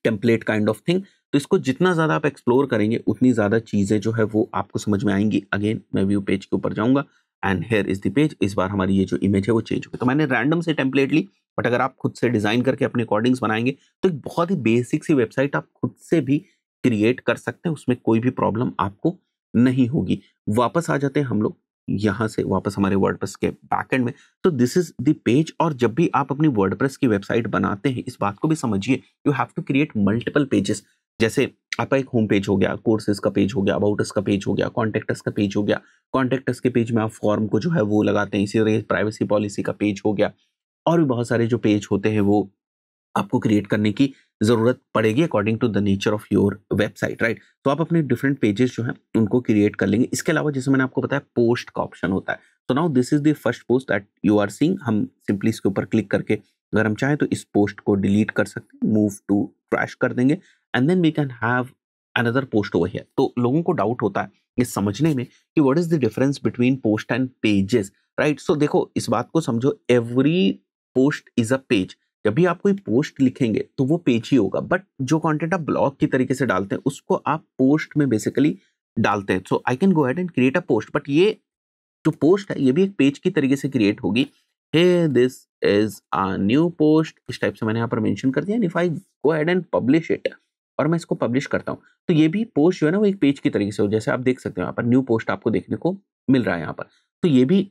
template kind of thing. तो इसको जितना ज़्यादा आप एक्सप्लोर करेंगे उतनी ज़्यादा चीज़ें जो है वो आपको समझ में आएंगी। अगेन मैं व्यू पेज के ऊपर जाऊंगा, and here is the page. इस बार हमारी ये जो इमेज है वो चेंज हो गई। तो मैंने रैंडम से टेम्पलेट ली, बट अगर आप खुद से डिज़ाइन करके अपने अकॉर्डिंग्स बनाएंगे तो एक बहुत ही बेसिक सी वेबसाइट आप खुद से भी क्रिएट कर सकते हैं, उसमें कोई भी प्रॉब्लम आपको नहीं होगी। वापस आ जाते हैं हम लोग यहाँ से वापस हमारे वर्डप्रेस के बैकएंड में। तो दिस इज द पेज, और जब भी आप अपनी वर्डप्रेस की वेबसाइट बनाते हैं इस बात को भी समझिए, you have to create multiple pages. जैसे आपका एक होम पेज हो गया, कोर्सेज का पेज हो गया, अबाउट अस का पेज हो गया, कॉन्टेक्ट अस का पेज हो गया। कॉन्टेक्ट अस के पेज में आप फॉर्म को जो है वो लगाते हैं, इसी तरह प्राइवेसी पॉलिसी का पेज हो गया, और भी बहुत सारे जो पेज होते हैं वो आपको क्रिएट करने की जरूरत पड़ेगी according to the nature of your website, right. तो आप अपने डिफरेंट पेजेस जो हैं उनको क्रिएट कर लेंगे। इसके अलावा जैसे मैंने आपको बताया पोस्ट का ऑप्शन होता है। तो now this is the first post that you are seeing. हम सिंपली इसके ऊपर क्लिक करके अगर हम चाहें तो इस पोस्ट को डिलीट कर सकते हैं, मूव टू ट्रैश कर देंगे, and then we can have another post over here. तो लोगों को डाउट होता है ये समझने में कि what is the difference between post and pages, right. So देखो इस बात को समझो, every post is a page. जब भी आप कोई पोस्ट लिखेंगे तो वो पेज ही होगा, बट जो कंटेंट आप ब्लॉग की तरीके से डालते हैं उसको आप पोस्ट में बेसिकली डालते हैं। So I can go ahead and create a post, but ये जो पोस्ट है ये भी एक पेज की तरीके से क्रिएट होगी। Hey this is a new post, इस टाइप से मैंने यहाँ पर मेंशन कर दिया। If I go ahead and publish it, और मैं इसको पब्लिश करता हूँ, तो ये भी पोस्ट जो है ना वो एक पेज की तरीके से हो। जैसे आप देख सकते हो यहाँ पर न्यू पोस्ट आपको देखने को मिल रहा है यहाँ पर। तो ये भी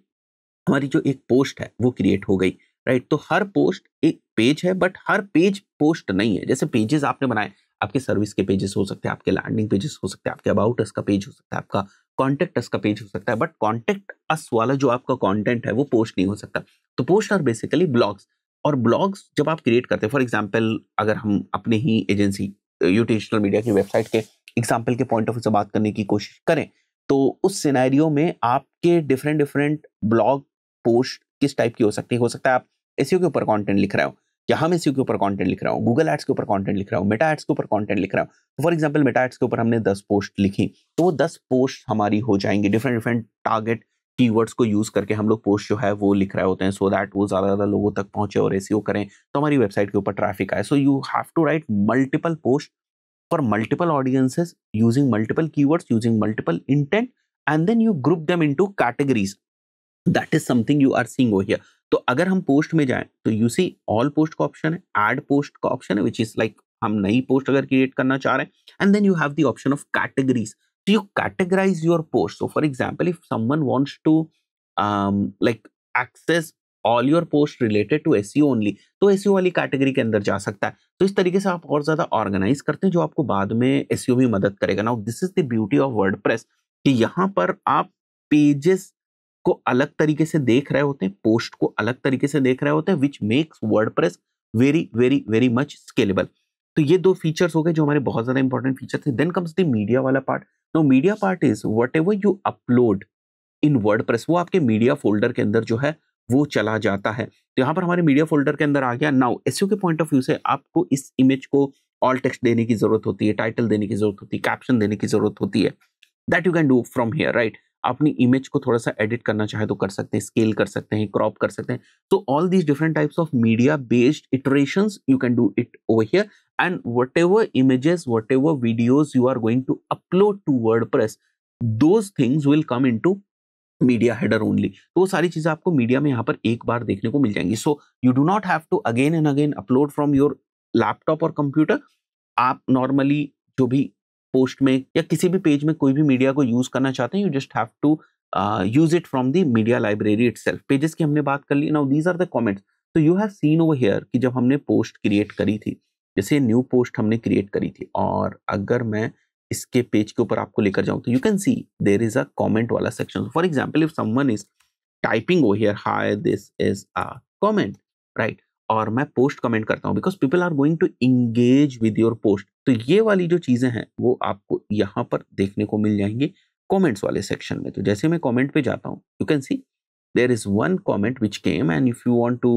हमारी जो एक पोस्ट है वो क्रिएट हो गई, राइट। तो हर पोस्ट एक पेज है, बट हर पेज पोस्ट नहीं है। जैसे पेजेस आपने बनाए, आपके सर्विस के पेजेस हो सकते हैं, आपके लैंडिंग पेजेस हो सकते हैं, आपके अबाउट अस का पेज हो सकता है, आपका कॉन्टेक्ट अस का पेज हो सकता है, बट कॉन्टेक्ट अस वाला जो आपका कॉन्टेंट है वो पोस्ट नहीं हो सकता। तो पोस्ट आर बेसिकली ब्लॉग्स, और ब्लॉग्स जब आप क्रिएट करते हैं, फॉर एग्जाम्पल अगर हम अपने ही एजेंसी यूटेशनल मीडिया की वेबसाइट के एग्जाम्पल के पॉइंट ऑफ व्यू से बात करने की कोशिश करें, तो उस सिनेरियो में आपके डिफरेंट डिफरेंट ब्लॉग पोस्ट किस टाइप की हो सकती है। हो सकता है आप एसईओ के ऊपर कंटेंट लिख रहे हो, या हम एसईओ के ऊपर कंटेंट लिख रहा हूँ, गूगल एड्स के ऊपर कंटेंट लिख रहा हूँ, मेटा एड्स के ऊपर कंटेंट लिख रहा हूँ। तो फॉर एग्जांपल मेटा एड्स के ऊपर हमने 10 पोस्ट लिखी, तो वो 10 पोस्ट हमारी हो जाएंगी। डिफरेंट डिफरेंट टारगेट कीवर्ड्स को यूज करके हम लोग पोस्ट जो है वो लिख रहे होते हैं, सो दैट वो ज्यादा लोगों तक पहुंचे और एसईओ करें, तो हमारी वेबसाइट के ऊपर ट्रैफिक आए। So you have to write multiple post for multiple audiences using multiple keywords, using multiple intent, and then you group them into categories. That is something you are seeing over here. तो अगर हम post में जाएं तो you see all post का option है, add post का option है, विच इज लाइक हम नई पोस्ट अगर क्रिएट करना चाह रहे हैं, and then you have the option of categories. So you categorize your post. So for example, if someone wants to like access all your post related to SEO only, तो SEO वाली category के अंदर जा सकता है. तो इस तरीके से आप और ज्यादा ऑर्गेनाइज करते हैं जो आपको बाद में SEO में मदद करेगा. Now this is the beauty of WordPress कि यहाँ पर आप पेजेस को अलग तरीके से देख रहे होते हैं, पोस्ट को अलग तरीके से देख रहे होते हैं, which makes WordPress very very very much scalable. तो ये दो फीचर्स हो गए जो हमारे बहुत ज्यादा इंपॉर्टेंट फीचर थे. देन कम्स द मीडिया वाला part. No media part is whatever you upload in WordPress, वो आपके मीडिया फोल्डर के अंदर जो है वो चला जाता है. तो यहाँ पर हमारे मीडिया फोल्डर के अंदर आ गया. नाउ एसईओ के पॉइंट ऑफ व्यू से आपको इस इमेज को ऑल टेक्स्ट देने की जरूरत होती है, टाइटल देने की जरूरत होती है, कैप्शन देने की जरूरत होती है. That you can do from here, right. अपनी इमेज को थोड़ा सा एडिट करना चाहे तो कर सकते हैं, स्केल कर सकते हैं, क्रॉप कर सकते हैं. तो all these different types of media based iterations you can do it over here. And whatever images, whatever videos you are going to upload to WordPress, those things will come into media header only. तो वो सारी चीजें आपको media में यहाँ पर एक बार देखने को मिल जाएंगी. So you do not have to again and again upload from your laptop और कंप्यूटर. आप नॉर्मली जो भी पोस्ट में या किसी भी पेज में कोई भी मीडिया को यूज करना चाहते हैं, you just have to use it from the media library itself. Pages की हमने बात कर ली. Now these are the comments. तो you have seen over here कि जब हमने पोस्ट क्रिएट करी थी, जैसे न्यू पोस्ट हमने क्रिएट करी थी, और अगर मैं इसके पेज के ऊपर आपको लेकर जाऊं तो you can see there is a comment वाला section. For example, if someone is typing over here, hi this is a comment, right, और मैं पोस्ट कमेंट करता हूं because people are going to engage with your post. तो ये वाली जो चीजें हैं वो आपको यहाँ पर देखने को मिल जाएंगी कमेंट्स वाले सेक्शन में. तो जैसे मैं कमेंट पे जाता हूं, you can C there is one comment which came, and if you want to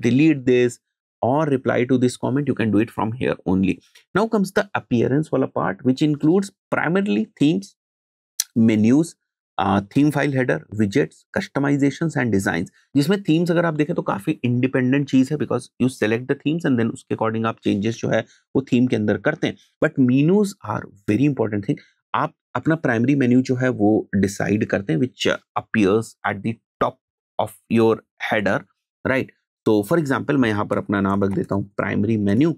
delete this or reply to this comment, you can do it from here only. Now comes the appearance wala part, which includes primarily themes, menus, theme file header, widgets, customizations and designs. जिसमें themes अगर आप देखें तो काफी independent चीज है, because you select the themes and then उसके according आप changes जो है वो theme के अंदर करते हैं. But menus are very important thing. आप अपना प्राइमरी मेन्यू जो है वो डिसाइड करते हैं, which appears at the top of your header, right? तो फॉर एग्जांपल मैं यहाँ पर अपना नाम रख देता हूँ primary menu.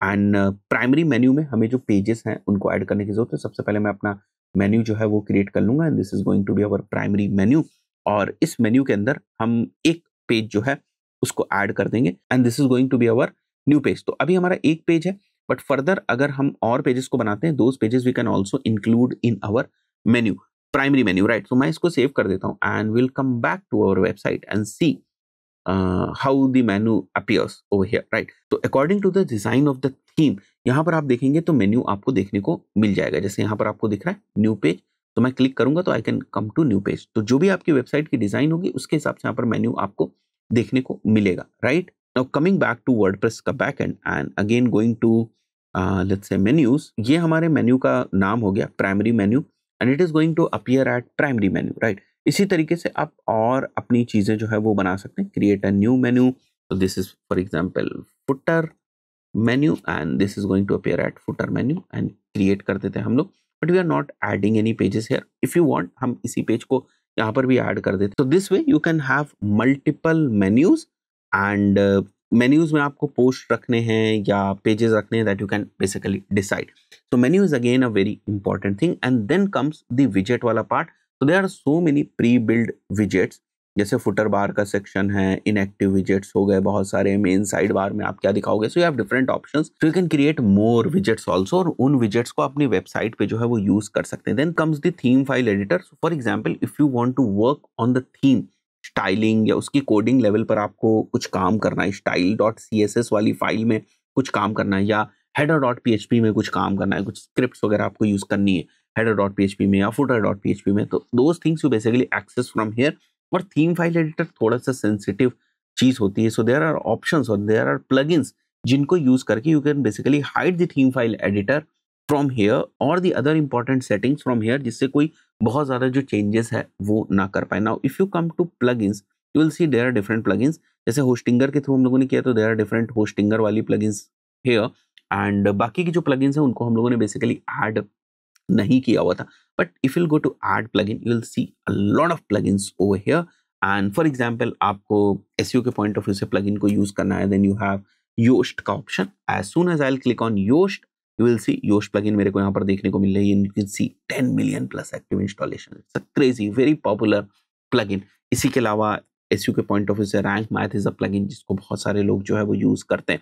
And primary menu में हमें जो पेजेस हैं उनको ऐड करने की जरूरत है. सबसे पहले मैं अपना मेन्यू जो है वो क्रिएट कर लूंगा, and this is going to be our primary menu. और इस मेन्यू के अंदर हम एक पेज जो है उसको ऐड कर देंगे, and this is going to be our new page. तो अभी हमारा एक पेज है, बट फर्दर अगर हम और पेजेस को बनाते हैं, those pages we can also include in our menu, primary menu, right. तो मैं इसको सेव कर देता हूँ, and will come back to our website and see how the menu appears over here, right. तो according to the design of the theme, यहाँ पर आप देखेंगे तो मेन्यू आपको देखने को मिल जाएगा. जैसे यहाँ पर आपको दिख रहा है न्यू पेज, तो मैं क्लिक करूंगा तो I can come to new page. तो जो भी आपकी वेबसाइट की डिजाइन होगी उसके हिसाब से यहाँ पर मेन्यू आपको देखने को मिलेगा, right. Now coming back to WordPress का back end and again going to let's say menus. ये हमारे मेन्यू का नाम हो गया primary menu, and it is going to appear at primary menu, right. इसी तरीके से आप और अपनी चीजें जो है वो बना सकते हैं. Create a new menu. So this is for example footer menu, and this is going to appear at footer menu, and create कर देते हैं हम लोग. But we are not adding any pages here. If you want, हम इसी page को यहाँ पर भी ऐड कर देते हैं. So this way you can have multiple menus, and menus में आपको पोस्ट रखने हैं या पेजेस रखने हैं, that you can basically decide. So menu is again a very important thing, and then comes the widget वाला part. So there are so many pre-built widgets. जैसे footer बार का सेक्शन है, इनएक्टिव विजेट्स हो गए बहुत सारे, मेन साइड बार में आप क्या दिखाओगे. So you have different options, so you can create more widgets also, और उन विजेट्स को अपनी वेबसाइट पे जो है वो यूज कर सकते हैं. Then comes the theme file editor. For example, if you want to work on the theme styling या उसकी कोडिंग लेवल पर आपको कुछ काम करना है, style.css वाली फाइल में कुछ काम करना है, या header.php में कुछ काम करना है, कुछ स्क्रिप्ट्स वगैरह आपको यूज करनी है header.php में या footer.php में, तो those things you basically access from here. और थीम फाइल एडिटर थोड़ा सा सेंसिटिव चीज होती है, सो देयर आर ऑप्शंस और देयर आर प्लगइन्स जिनको यूज करके you can basically hide the theme file editor from here और the other important settings from here, जिससे कोई बहुत ज्यादा जो चेंजेस है वो ना कर पाए. Now if you come to plugins, you will see there are different plugins. जैसे होस्टिंगर के थ्रू हम लोगों ने किया तो देयर आर डिफरेंट होस्टिंगर वाली प्लगइन्स हियर, एंड बाकी की जो प्लगइन्स हैं उनको हम लोगों ने बेसिकली ऐड नहीं किया हुआ था. But if you go to add plugin, you will see a lot of plugins over here. And for example, आपको एसईओ के पॉइंट ऑफ व्यू से प्लगइन को यूज करना है, देन यू हैव योस्ट का option. As soon as I will click on Yoast, you will see Yoast plugin मेरे को यहाँ पर देखने को मिल रही है। You can see 10 million plus active installation. It's a crazy very popular plugin. इसी के अलावा एसईओ के पॉइंट ऑफ व्यू से rank math is a plugin जिसको बहुत सारे लोग जो है वो यूज करते हैं।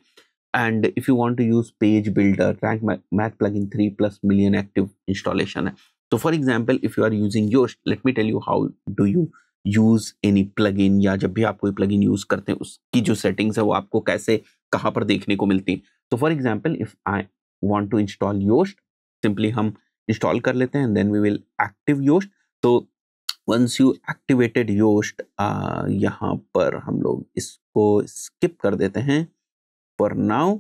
And if you want to use page builder, rank math plugin 3+ million active installation है। तो for example if you are using Yoast, let me tell you how do you use any plugin, या जब भी आप कोई plugin use करते हैं उसकी जो सेटिंग्स है वो आपको कैसे कहाँ पर देखने को मिलती है। तो for example if I want to install Yoast, simply हम इंस्टॉल कर लेते हैं, then we will active Yoast. तो वंस यू एक्टिवेटेड योस्ट, यहाँ पर हम लोग इसको स्किप कर देते हैं for now,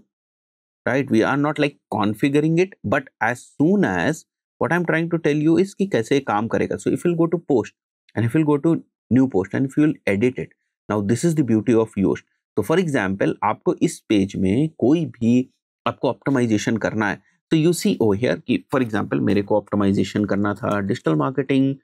right. We are not like configuring it, but as soon as what I am trying to tell you is कि कैसे काम करेगा। So if you go to post and if you go to new post and if you edit it, now this is the beauty of Yoast. तो for example आपको इस page में कोई भी आपको ऑप्टिमाइजेशन करना है, तो यू सी ओवर हियर कि फॉर एग्जाम्पल मेरे को ऑप्टिमाइजेशन करना था डिजिटल मार्केटिंग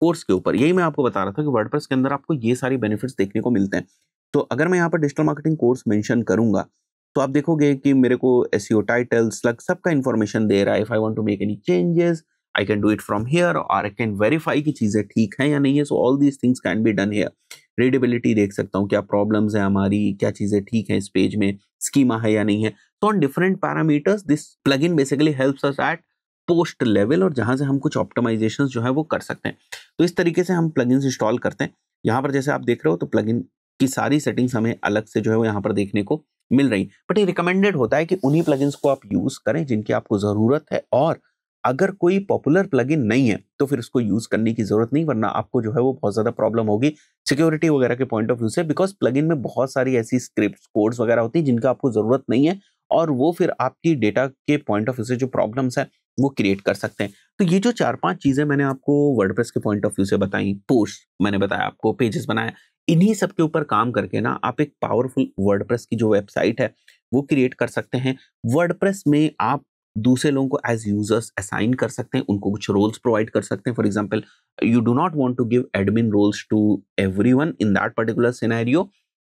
कोर्स के ऊपर। यही मैं आपको बता रहा था कि वर्डप्रेस के अंदर आपको ये सारी बेनिफिट्स देखने को मिलते हैं। तो अगर मैं यहाँ पर डिजिटल मार्केटिंग कोर्स मेंशन करूंगा तो आप देखोगे कि मेरे को एसईओ टाइटल स्लग सबका इंफॉर्मेशन दे रहा है। If I want to make any changes I can do it from here, और आई कैन वेरीफाई कि चीजें ठीक हैं या नहीं है। So all these things can be done here. Readability देख सकता हूँ, क्या प्रॉब्लम्स है हमारी, क्या चीजें ठीक है इस पेज में, स्कीमा है या नहीं है। तो on different parameters this plugin basically helps us at post level, और जहां से हम कुछ ऑप्टिमाइजेशंस जो है वो कर सकते हैं। तो इस तरीके से हम प्लगइन्स इंस्टॉल करते हैं। यहाँ पर जैसे आप देख रहे हो तो प्लगइन की सारी सेटिंग्स हमें अलग से जो है वो यहाँ पर देखने को मिल रही, बट ये रिकमेंडेड होता है कि उन्हीं प्लगइन्स को आप यूज करें जिनकी आपको जरूरत है, और अगर कोई पॉपुलर प्लगइन नहीं है तो फिर उसको यूज करने की जरूरत नहीं, वरना आपको जो है वो बहुत ज्यादा प्रॉब्लम होगी सिक्योरिटी वगैरह के पॉइंट ऑफ व्यू से, बिकॉज प्लगइन में बहुत सारी ऐसी स्क्रिप्ट्स कोड्स वगैरह होती है जिनका आपको जरूरत नहीं है, और वो फिर आपकी डेटा के पॉइंट ऑफ व्यू से जो प्रॉब्लम्स है वो क्रिएट कर सकते हैं। तो ये जो 4-5 चीजें मैंने आपको वर्डप्रेस के पॉइंट ऑफ व्यू से बताई, पोस्ट मैंने बताया आपको, पेजेस बनाया, इन्हीं सब के ऊपर काम करके ना आप एक पावरफुल वर्डप्रेस की जो वेबसाइट है वो क्रिएट कर सकते हैं। वर्डप्रेस में आप दूसरे लोगों को एज यूजर्स असाइन कर सकते हैं, उनको कुछ रोल्स प्रोवाइड कर सकते हैं। For example you do not want to give admin roles to everyone in that particular scenario,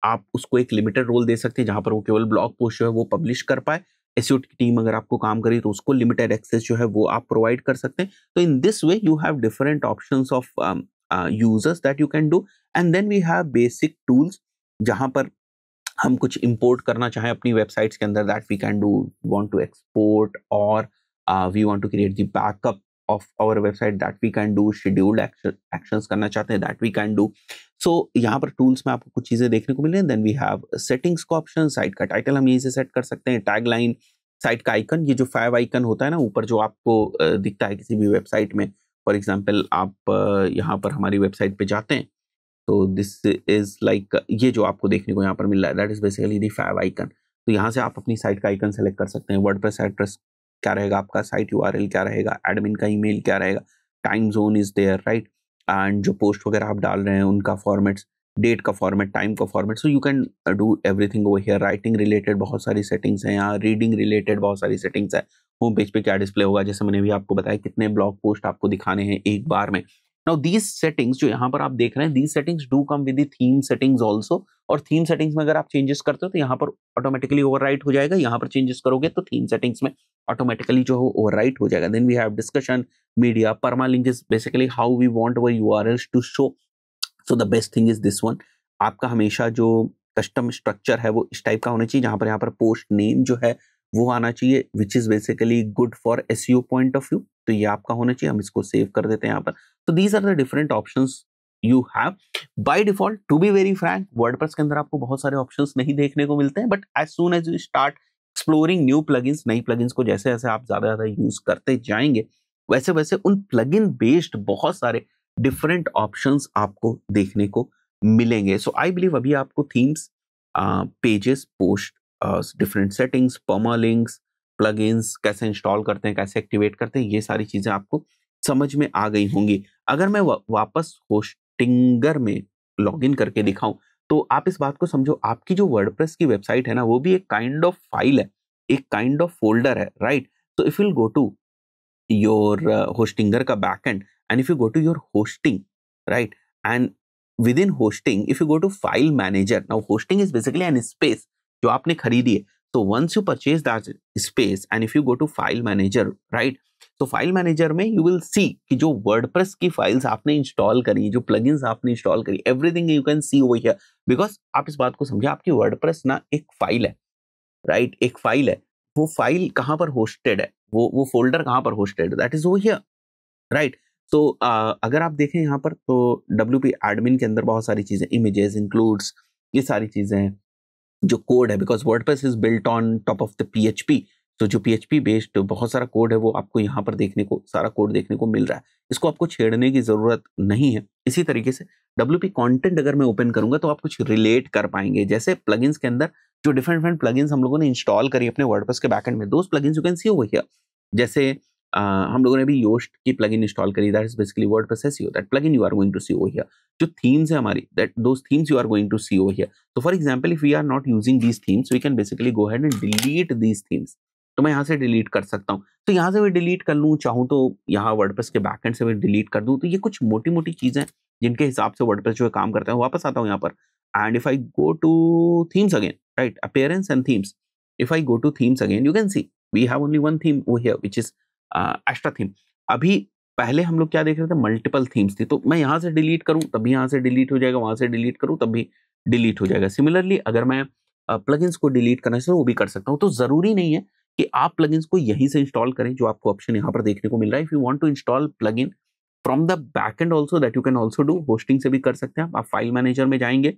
आप उसको एक लिमिटेड रोल दे सकते हैं जहां पर वो केवल ब्लॉग पोस्ट जो है वो पब्लिश कर पाए। एसईओ की टीम अगर आपको काम करे तो उसको लिमिटेड एक्सेस जो है वो आप प्रोवाइड कर सकते हैं। तो in this way you have different options of users that you can do, and then we have basic tools जहां पर हम कुछ इंपोर्ट करना चाहें अपनी वेबसाइट्स के अंदर, that we can do, want to export, और we want to create the backup of our website, that we can do, scheduled actions करना चाहते हैं that we can do. So यहाँ पर टूल्स में आपको कुछ चीजें देखने को मिल रही हैं। देन वी हैव सेटिंग्स का ऑप्शन, साइट का टाइटल हम यहीं से सेट कर सकते हैं, टैगलाइन, साइट का आइकन, ये जो 5 आइकन होता है ना ऊपर जो आपको दिखता है किसी भी वेबसाइट में। फॉर एग्जाम्पल आप यहाँ पर हमारी वेबसाइट पे जाते हैं तो दिस इज लाइक ये जो आपको देखने को यहाँ पर मिल रहा है that is basically the 5 icon. तो यहाँ से आप अपनी साइट का आइकन सेलेक्ट कर सकते हैं। वर्डप्रेस एड्रेस क्या रहेगा आपका, साइट यूआरएल क्या रहेगा, एडमिन का ईमेल क्या रहेगा, time zone is there, right, and जो पोस्ट वगैरह आप डाल रहे हैं उनका फॉर्मेट्स, डेट का फॉर्मेट, टाइम का format. So you can do everything over here. Writing related बहुत सारी सेटिंग्स हैं यहाँ, रीडिंग रिलेटेड बहुत सारी सेटिंग्स है, होम पेज पे क्या डिस्प्ले होगा, जैसे मैंने भी आपको बताया कितने ब्लॉग पोस्ट आपको दिखाने हैं एक बार में। नाउ दीज सेटिंग्स जो यहाँ पर आप देख रहे हैं, these settings do come with the theme settings also, और थीम सेटिंग्स में अगर आप चेंजेस करते हो तो यहाँ पर ऑटोमेटिकली ओवरराइट हो जाएगा। यहाँ पर चेंजेस करोगे तो थीम सेटिंग्स में ऑटोमेटिकली जो है ओवरराइट हो जाएगा। Then we have discussion, media, permalink is basically how we want our URLs to show. So the best thing is this one. आपका हमेशा जो कस्टम स्ट्रक्चर है वो इस टाइप का होना चाहिए, जहां पर यहाँ पर पोस्ट नेम जो है वो आना चाहिए, which is basically good for SEO point of view. तो ये आपका होना चाहिए, हम इसको सेव कर देते हैं यहाँ पर। तो these are the different options you have by default. To be very frank, WordPress के अंदर आपको बहुत सारे ऑप्शंस नहीं देखने को मिलते हैं, but as soon as you start exploring new plugins, नई प्लगइन्स को जैसे जैसे आप ज्यादा यूज करते जाएंगे वैसे वैसे उन प्लगइन बेस्ड बहुत सारे डिफरेंट ऑप्शंस आपको देखने को मिलेंगे। सो आई बिलीव अभी आपको themes, pages, post, different settings, permalinks, plugins कैसे इंस्टॉल करते हैं, कैसे एक्टिवेट करते हैं, ये सारी चीजें आपको समझ में आ गई होंगी। अगर मैं वापस होस्टिंगर में लॉगिन करके दिखाऊं तो आप इस बात को समझो, आपकी जो वर्डप्रेस की वेबसाइट है ना वो भी एक काइंड ऑफ फाइल है, एक काइंड ऑफ फोल्डर है, राइट। तो if you go to your hostinger ka backend, and if you go to your hosting, right, and within hosting if you go to file manager, now hosting is basically an space जो आपने खरीदी है, So once you purchase that space and if you go to file manager, right? तो file manager में you will सी कि जो WordPress की files आपने इंस्टॉल करी, जो प्लगइन्स आपने इंस्टॉल करी, everything you can see over here. Because आप इस बात को समझे, आपकी वर्डप्रेस ना एक फाइल है, राइट? एक फाइल है। वो फाइल कहाँ पर होस्टेड है, वो फोल्डर कहाँ पर होस्टेड है, that is over here, right? तो अगर आप देखें यहाँ पर तो WP एडमिन के अंदर बहुत सारी चीजें, इमेजेस इंक्लूड्स, ये सारी चीजें हैं। जो कोड है, because WordPress is built on top of the PHP, तो जो PHP बेस्ड बहुत सारा कोड है वो आपको यहाँ पर देखने को, सारा कोड देखने को मिल रहा है। इसको आपको छेड़ने की जरूरत नहीं है। इसी तरीके से WP कंटेंट अगर मैं ओपन करूंगा तो आप कुछ रिलेट कर पाएंगे, जैसे प्लगइन्स के अंदर जो डिफरेंट प्लगइन्स हम लोगों ने इंस्टॉल करी अपने वर्डप्रेस के बैकएंड में, those plugins you can see over here. जैसे हम लोगों ने भी योस्ट की प्लगइन इंस्टॉल करी, that is basically WordPress SEO, that plugin you are going to see over here. जो थीम्स है हमारी, that those themes you are going to see over here. So for example, if we are not using these themes, we can basically go ahead and delete these themes. तो मैं यहाँ से delete कर सकता हूँ, तो यहाँ से भी डिलीट कर लूँ, चाहूँ तो यहाँ वर्डप्रेस के बैकएंड से भी डिलीट कर दूँ। तो ये कुछ मोटी मोटी चीजें जिनके हिसाब से वर्डप्रेस जो है काम करता है। वापस आता हूँ यहाँ पर, and if I go to themes again, right, appearance and themes, if I go to themes again, you can see we have only one theme over here which is Astra theme. अभी पहले हम लोग क्या देख रहे थे, मल्टीपल थीम्स थी, तो मैं यहाँ से डिलीट करूँ तब भी यहाँ से डिलीट हो जाएगा, वहां से डिलीट करूँ तब भी डिलीट हो जाएगा। सिमिलरली अगर मैं प्लगइन्स को डिलीट करना चाहिए वो भी कर सकता हूँ। तो जरूरी नहीं है कि आप प्लगइन्स को यहीं से इंस्टॉल करें, जो आपको ऑप्शन यहाँ पर देखने को मिल रहा है। If you want to install plugin from the backend also, that you can also do, hosting से भी कर सकते हैं आप फाइल मैनेजर में जाएंगे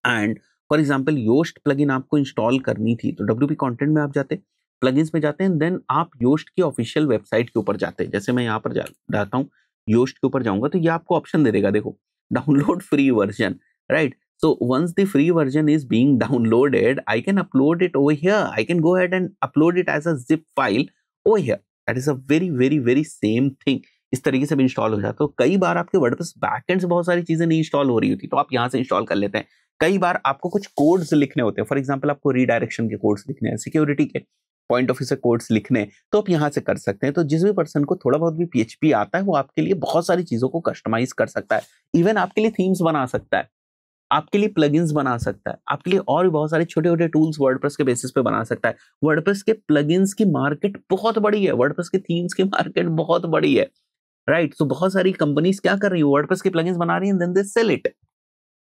and for example Yoast plugin आपको इंस्टॉल करनी थी तो WP कंटेंट में आप जाते, प्लगइन्स में जाते हैं, देन आप योस्ट की ऑफिशियल वेबसाइट के ऊपर जाते हैं। जैसे मैं यहाँ पर जाता हूँ, योस्ट के ऊपर जाऊंगा तो ये आपको ऑप्शन दे देगा, देखो download free version, right? So once the free version is being downloaded, I can upload it over here. I can go ahead and upload it as a zip file over here. That is a very same thing. इस तरीके से भी install हो जाता है। तो कई बार आपके वर्डप्रेस बैकएंड से बहुत सारी चीजें नहीं इंस्टॉल हो रही होती, तो आप यहाँ से इंस्टॉल कर लेते हैं। कई बार आपको कुछ कोड्स लिखने होते हैं, फॉर एग्जाम्पल आपको रीडायरेक्शन के कोड्स लिखने हैं, सिक्योरिटी के पॉइंट ऑफ व्यू से कोड्स लिखने हैं, तो आप यहाँ से कर सकते हैं। तो जिस भी पर्सन को थोड़ा बहुत भी PHP आता है वो आपके लिए बहुत सारी चीजों को कस्टमाइज कर सकता है, इवन आपके लिए थीम्स बना सकता है, आपके लिए प्लगइन्स बना सकता है, आपके लिए और भी बहुत सारे छोटे छोटे टूल्स वर्डप्रेस के बेसिस पे बना सकता है। वर्डप्रेस के प्लगइन्स की मार्केट बहुत बड़ी है, वर्डप्रेस के थीम्स की मार्केट बहुत बड़ी है, राइट? तो बहुत सारी कंपनीज क्या कर रही है, वर्डप्रेस के प्लगइन्स बना रही है, देन दे सेल इट।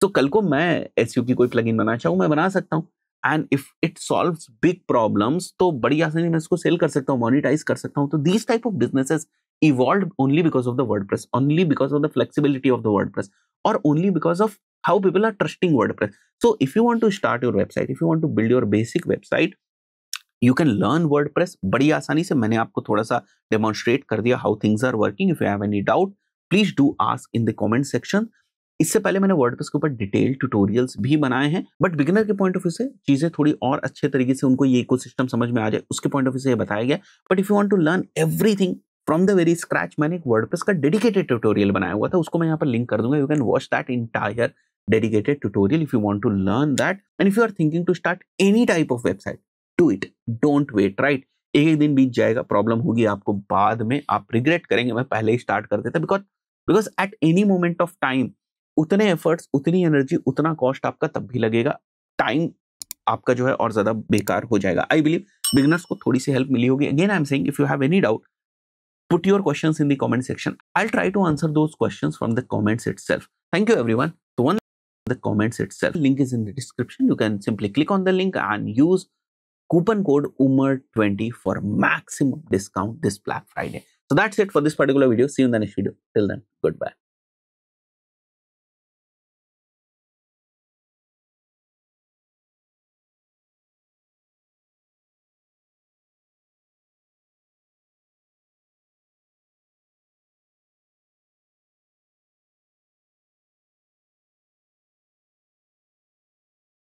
तो कल को मैं एसईओ की कोई प्लगइन बनाना चाहूँ, मैं बना सकता हूँ, and if it solves big problems तो बड़ी आसानी में इसको सेल कर सकता हूँ, मोनेटाइज कर सकता हूँ। तो these type of businesses evolved only because of the WordPress, only because of the flexibility of the WordPress, or only because of how people are trusting WordPress. So if you want to start your website, if you want to build your basic website, you can learn WordPress बड़ी आसानी से। मैंने आपको थोड़ा सा demonstrate कर दिया how things are working. If you have any doubt, please do ask in the comment section. इससे पहले मैंने वर्डप्रेस के ऊपर डिटेल ट्यूटोरियल्स भी बनाए हैं, बट बिगिनर के पॉइंट ऑफ व्यू से चीजें थोड़ी और अच्छे तरीके से उनको ये इकोसिस्टम समझ में आ जाए, उसके पॉइंट ऑफ व्यू से ये बताया गया। But if you want to learn everything from the very scratch, मैंने एक वर्डप्रेस का डेडिकेटेड ट्यूटोरियल बनाया हुआ था, उसको मैं यहाँ पर लिंक कर दूंगा। You can watch that entire dedicated tutorial if you want to learn that. And if you are thinking to start any type of website, do it. Don't wait, right? एक दिन बीत जाएगा, प्रॉब्लम होगी आपको, बाद में आप रिग्रेट करेंगे मैं पहले ही स्टार्ट कर देता, because at any moment of time उतने एफर्ट्स, उतनी एनर्जी, उतना कॉस्ट आपका तब भी लगेगा, टाइम आपका जो है और ज्यादा बेकार हो जाएगा। आई बिलीव बिगिनर्स को थोड़ी सी हेल्प मिली होगी। Again I am saying, if you have any doubt, put your questions in the comment section. I'll try to answer those questions from the comments itself. Thank you everyone. So one, the comments itself, link is in the description. You can simply click on the link and use coupon code UMER20 for maximum discount this Black Friday. So that's it for this particular video. See you in the next video. Till then, goodbye.